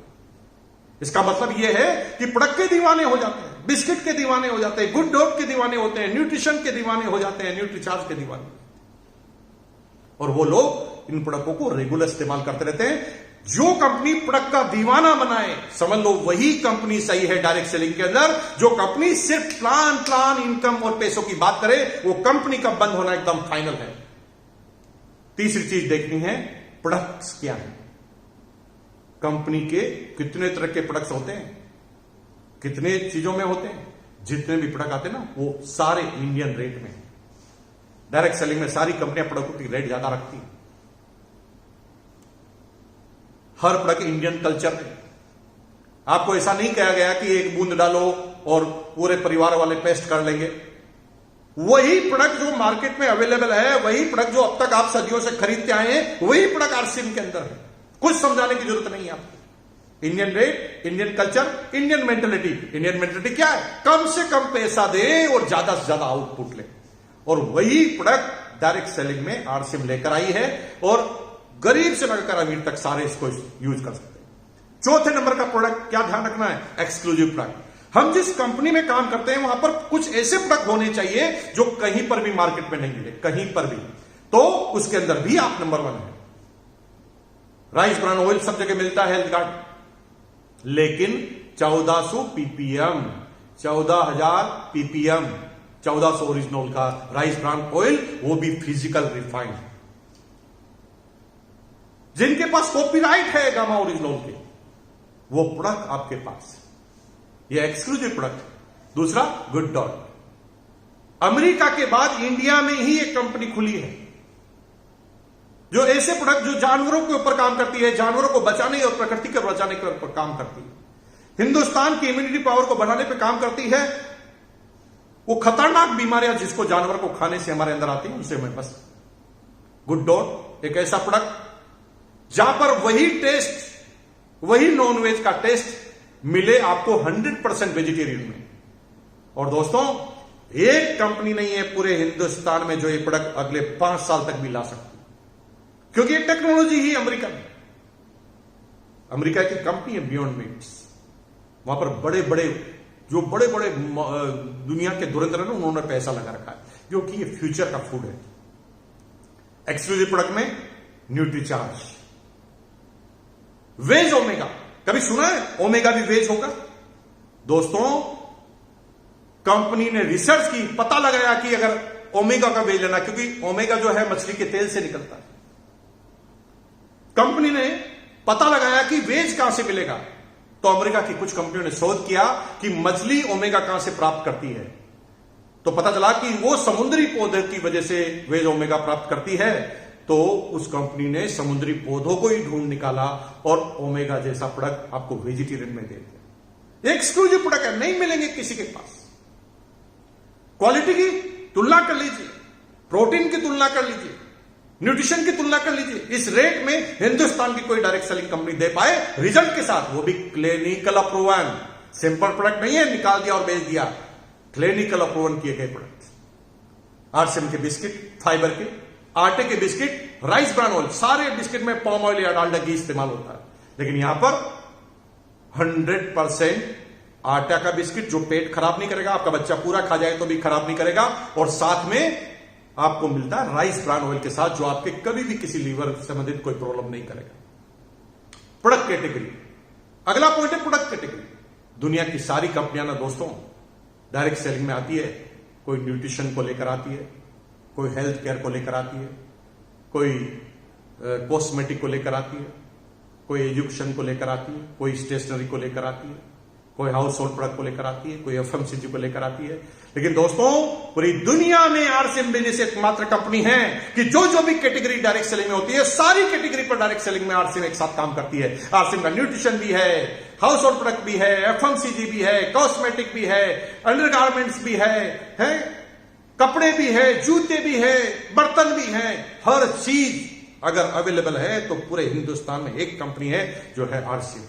इसका मतलब यह है कि प्रोडक्ट के दीवाने हो जाते हैं, बिस्किट के दीवाने हो जाते हैं, गुड डॉग के दीवाने होते हैं, न्यूट्रिशन के दीवाने हो जाते हैं, न्यूट्रीचार्ज के दीवाने। और वो लोग इन प्रोडक्टों को रेगुलर इस्तेमाल करते रहते हैं। जो कंपनी प्रोडक्ट का दीवाना बनाए, समझ लो वही कंपनी सही है डायरेक्ट सेलिंग के अंदर। जो कंपनी सिर्फ प्लान इनकम और पैसों की बात करे, वो कंपनी का बंद होना एकदम फाइनल है। तीसरी चीज देखनी है, प्रोडक्ट्स क्या है। कंपनी के कितने तरह के प्रोडक्ट्स होते हैं, कितने चीजों में होते हैं। जितने भी प्रोडक्ट आते हैं ना, वो सारे इंडियन रेट में। डायरेक्ट सेलिंग में सारी कंपनियां प्रोडक्ट की रेट ज्यादा रखती हैं। हर प्रोडक्ट इंडियन कल्चर है। आपको ऐसा नहीं कहा गया कि एक बूंद डालो और पूरे परिवार वाले पेस्ट कर लेंगे। वही प्रोडक्ट जो मार्केट में अवेलेबल है, वही प्रोडक्ट जो अब तक आप सदियों से खरीदते आए हैं, वही प्रोडक्ट आरसीएम के अंदर है। कुछ समझाने की जरूरत नहीं है आपको। Indian rate, Indian culture, Indian mentality. Indian mentality क्या है? कम से कम पैसा दे और ज्यादा से ज्यादा आउटपुट ले। और वही प्रोडक्ट डायरेक्ट सेलिंग में आरसीएम लेकर आई है और गरीब से लेकर अमीर तक सारे इसको यूज कर सकते हैं। चौथे नंबर का प्रोडक्ट क्या ध्यान रखना है? Exclusive product. हम जिस कंपनी में काम करते हैं वहां पर कुछ ऐसे प्रोडक्ट होने चाहिए जो कहीं पर भी मार्केट में नहीं मिले, कहीं पर भी। तो उसके अंदर भी आप नंबर 1 है। राइस ब्रांड ऑयल सब जगह मिलता है, हेल्थ कार्ड, लेकिन 1400 पीपीएम, 14,000 पीपीएम, 1400 ओरिजिनल का राइस ब्रांड ऑयल, वो भी फिजिकल रिफाइंड। जिनके पास कॉपीराइट है गामा ओरिजिनल के, वो प्रोडक्ट आपके पास, ये एक्सक्लूसिव प्रोडक्ट। दूसरा गुड डॉट। अमेरिका के बाद इंडिया में ही एक कंपनी खुली है जो ऐसे प्रोडक्ट जो जानवरों के ऊपर काम करती है, जानवरों को बचाने और प्रकृति को बचाने के ऊपर काम करती है, हिंदुस्तान की इम्यूनिटी पावर को बढ़ाने पर काम करती है। वो खतरनाक बीमारियां जिसको जानवर को खाने से हमारे अंदर आती है, उनसे हमें बस। गुड डॉट एक ऐसा प्रोडक्ट जहां पर वही टेस्ट, वही नॉनवेज का टेस्ट मिले आपको 100% वेजिटेरियन में। और दोस्तों, एक कंपनी नहीं है पूरे हिंदुस्तान में जो ये प्रोडक्ट अगले 5 साल तक भी ला सकती, क्योंकि ये टेक्नोलॉजी ही अमेरिका में, अमेरिका की कंपनी है बियॉन्ड मीट्स। वहां पर बड़े बड़े दुनिया के धुरंधर हैं, उन्होंने पैसा लगा रखा है, क्योंकि ये फ्यूचर का फूड है। एक्सक्लूसिव प्रोडक्ट में न्यूट्रीचार्ज, वेज ओमेगा, कभी सुना है ओमेगा भी वेज होगा? दोस्तों, कंपनी ने रिसर्च की, पता लगाया कि अगर ओमेगा का वेज लेना, क्योंकि ओमेगा जो है मछली के तेल से निकलता है, कंपनी ने पता लगाया कि वेज कहां से मिलेगा। तो अमेरिका की कुछ कंपनियों ने शोध किया कि मछली ओमेगा कहां से प्राप्त करती है। तो पता चला कि वो समुद्री पौधे की वजह से वेज ओमेगा प्राप्त करती है। तो उस कंपनी ने समुद्री पौधों को ही ढूंढ निकाला और ओमेगा जैसा प्रोडक्ट आपको वेजिटेरियन में दे दिया। एक्सक्लूसिव प्रोडक्ट है, नहीं मिलेंगे किसी के पास। क्वालिटी की तुलना कर लीजिए, प्रोटीन की तुलना कर लीजिए, न्यूट्रिशन की तुलना कर लीजिए। इस रेट में हिंदुस्तान की कोई डायरेक्ट सेलिंग कंपनी दे पाए रिजल्ट के साथ, वो भी क्लिनिकल अप्रूवन। सिंपल प्रोडक्ट नहीं है निकाल दिया और बेच दिया, क्लिनिकल अप्रूवन किए गए प्रोडक्ट। आरसीएम के बिस्किट, फाइबर के, आटे के बिस्किट, राइस ब्रान ऑयल, सारे बिस्किट में पाम ऑयल या डालडा घी इस्तेमाल होता है। लेकिन यहां पर 100% आटा का बिस्किट जो पेट खराब नहीं करेगा, आपका बच्चा पूरा खा जाए तो भी खराब नहीं करेगा, और साथ में आपको मिलता है राइस ब्रान ऑयल के साथ, जो आपके कभी भी किसी लीवर संबंधित कोई प्रॉब्लम नहीं करेगा। प्रोडक्ट कैटेगरी, अगला पॉइंट है प्रोडक्ट कैटेगरी। दुनिया की सारी कंपनियां ना दोस्तों डायरेक्ट सेलिंग में आती है, कोई न्यूट्रिशन को लेकर आती है, कोई हेल्थ केयर को लेकर आती है, कोई कॉस्मेटिक को लेकर आती है, कोई एजुकेशन को लेकर आती है, कोई स्टेशनरी को लेकर आती है, कोई हाउस होल्ड प्रोडक्ट को लेकर आती है, कोई एफएमसीजी को लेकर आती है। लेकिन दोस्तों, पूरी दुनिया में आरसीएम बिजनेस एकमात्र कंपनी है कि जो भी कैटेगरी डायरेक्ट सेलिंग में होती है, सारी कैटेगरी पर डायरेक्ट सेलिंग में आरसीएम एक साथ काम करती है। आरसीएम का न्यूट्रिशन भी है, हाउस होल्ड प्रोडक्ट भी है, एफएमसीजी भी है, कॉस्मेटिक भी है, अंडरगारमेंट्स भी है, कपड़े भी है, जूते भी है, बर्तन भी है। हर चीज अगर अवेलेबल है तो पूरे हिंदुस्तान में एक कंपनी है जो है आरसीएम।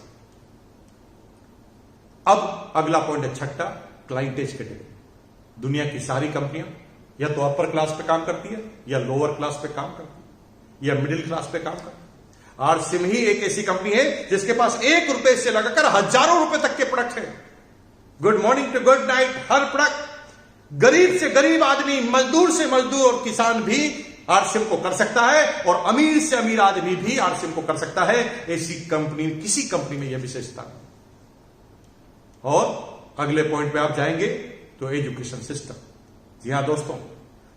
अब अगला पॉइंट है छठा, क्लाइंटेज कैटेगरी। दुनिया की सारी कंपनियां या तो अपर क्लास पे काम करती है, या लोअर क्लास पे काम करती है, या मिडिल क्लास पे काम करती है। आरसीएम ही एक ऐसी कंपनी है जिसके पास 1 रुपए से लगाकर हजारों रुपए तक के प्रोडक्ट है। Good morning to good night, हर प्रोडक्ट गरीब से गरीब आदमी, मजदूर से मजदूर और किसान भी आरसीएम को कर सकता है, और अमीर से अमीर आदमी भी आरसीएम को कर सकता है। ऐसी कंपनी किसी कंपनी में यह विशेषता है। और अगले पॉइंट पे आप जाएंगे तो एजुकेशन सिस्टम। जी हां दोस्तों,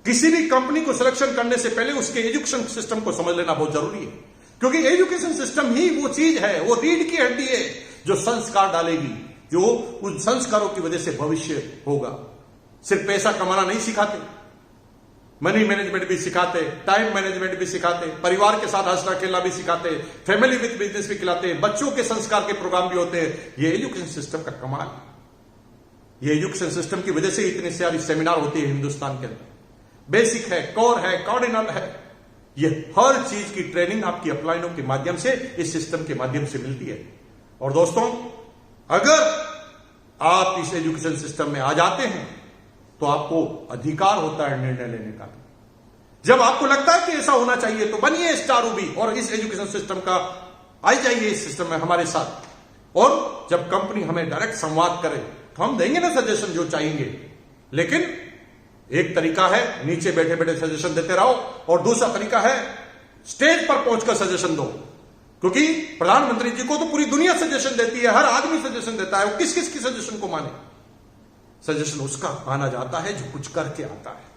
किसी भी कंपनी को सिलेक्शन करने से पहले उसके एजुकेशन सिस्टम को समझ लेना बहुत जरूरी है, क्योंकि एजुकेशन सिस्टम ही वो चीज है, वो रीढ़ की हड्डी है जो संस्कार डालेगी, जो उन संस्कारों की वजह से भविष्य होगा। सिर्फ पैसा कमाना नहीं सिखाते, मनी मैनेजमेंट भी सिखाते, टाइम मैनेजमेंट भी सिखाते, परिवार के साथ हंसना खेलना भी सिखाते, फैमिली विद बिजनेस भी खिलाते, बच्चों के संस्कार के प्रोग्राम भी होते हैं। ये एजुकेशन सिस्टम का कमाल है। ये एजुकेशन सिस्टम की वजह से इतनी सारी सेमिनार होती है हिंदुस्तान के अंदर। बेसिक है, कोर है, कार्डिनल है, ये हर चीज की ट्रेनिंग आपकी अपलाइनों के माध्यम से, इस सिस्टम के माध्यम से मिलती है। और दोस्तों, अगर आप इस एजुकेशन सिस्टम में आ जाते हैं तो आपको अधिकार होता है निर्णय लेने का। जब आपको लगता है कि ऐसा होना चाहिए तो बनिए स्टार रूबी और इस एजुकेशन सिस्टम का आ जाइए इस सिस्टम में हमारे साथ। और जब कंपनी हमें डायरेक्ट संवाद करे तो हम देंगे ना सजेशन जो चाहेंगे। लेकिन एक तरीका है नीचे बैठे बैठे सजेशन देते रहो, और दूसरा तरीका है स्टेज पर पहुंचकर सजेशन दो, क्योंकि प्रधानमंत्री जी को तो पूरी दुनिया सजेशन देती है, हर आदमी सजेशन देता है। वो किस किस की सजेशन को माने? सजेशन उसका माना जाता है जो कुछ करके आता है।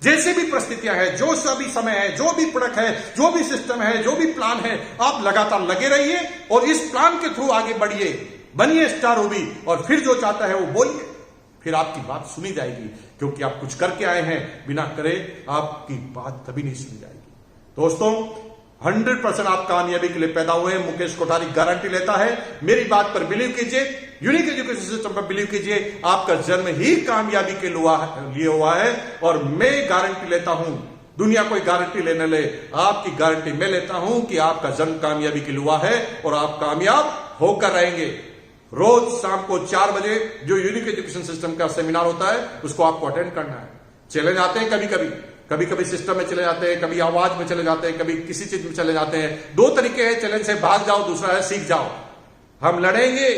जैसे भी परिस्थितियां हैं, जो सभी समय है, जो भी प्रोडक्ट है, जो भी सिस्टम है, जो भी प्लान है, आप लगातार लगे रहिए और इस प्लान के थ्रू आगे बढ़िए, बनिए स्टार रूबी, और फिर जो चाहता है वो बोलिए, फिर आपकी बात सुनी जाएगी, क्योंकि आप कुछ करके आए हैं। बिना करे आपकी बात कभी नहीं सुनी जाएगी। दोस्तों, 100% आप कामयाबी के लिए पैदा हुए हैं। मुकेश कोठारी गारंटी लेता है। मेरी बात पर बिलीव कीजिए, यूनिक एजुकेशन सिस्टम पर बिलीव कीजिए। आपका जन्म ही कामयाबी के लिए हुआ है, और मैं गारंटी लेता हूं दुनिया कोई गारंटी लेने ले, आपकी गारंटी मैं लेता हूं कि आपका जन्म कामयाबी के लिए हुआ है और आप कामयाब होकर रहेंगे। रोज शाम को 4 बजे जो यूनिक एजुकेशन सिस्टम का सेमिनार होता है उसको आपको अटेंड करना है। चले जाते हैं कभी कभी सिस्टम में चले जाते हैं, कभी आवाज में चले जाते हैं, कभी किसी चीज में चले जाते हैं। 2 तरीके हैं चैलेंज से, भाग जाओ, दूसरा है सीख जाओ। हम लड़ेंगे,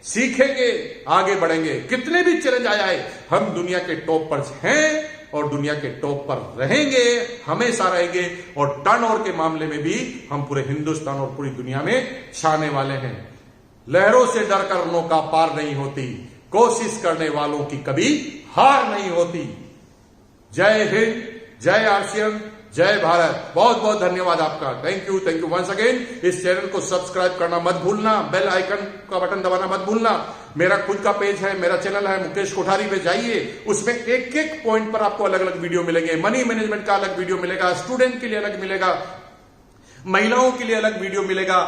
सीखेंगे, आगे बढ़ेंगे। कितने भी चैलेंज आ जाए, हम दुनिया के टॉप पर हैं और दुनिया के टॉप पर रहेंगे, हमेशा रहेंगे। और टर्नओवर के मामले में भी हम पूरे हिंदुस्तान और पूरी दुनिया में छाने वाले हैं। लहरों से डरकर नौका पार नहीं होती, कोशिश करने वालों की कभी हार नहीं होती। जय हिंद, जय आसियान, जय भारत। बहुत बहुत धन्यवाद आपका। Thank you once again. इस चैनल को सब्सक्राइब करना मत भूलना, बेल आइकन का बटन दबाना मत भूलना। मेरा खुद का पेज है, मेरा चैनल है मुकेश कोठारी पे जाइए, उसमें एक एक पॉइंट पर आपको अलग अलग वीडियो मिलेंगे। मनी मैनेजमेंट का अलग वीडियो मिलेगा, स्टूडेंट के लिए अलग मिलेगा, महिलाओं के लिए अलग वीडियो मिलेगा।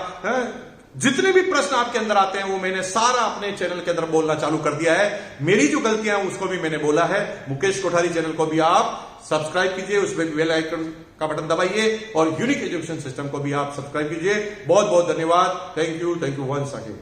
जितने भी प्रश्न आपके अंदर आते हैं वो मैंने सारा अपने चैनल के अंदर बोलना चालू कर दिया है। मेरी जो गलतियां हैं उसको भी मैंने बोला है। मुकेश कोठारी चैनल को भी आप सब्सक्राइब कीजिए, उसमें बेल आइकन का बटन दबाइए और यूनिक एजुकेशन सिस्टम को भी आप सब्सक्राइब कीजिए। बहुत बहुत धन्यवाद। Thank you once again.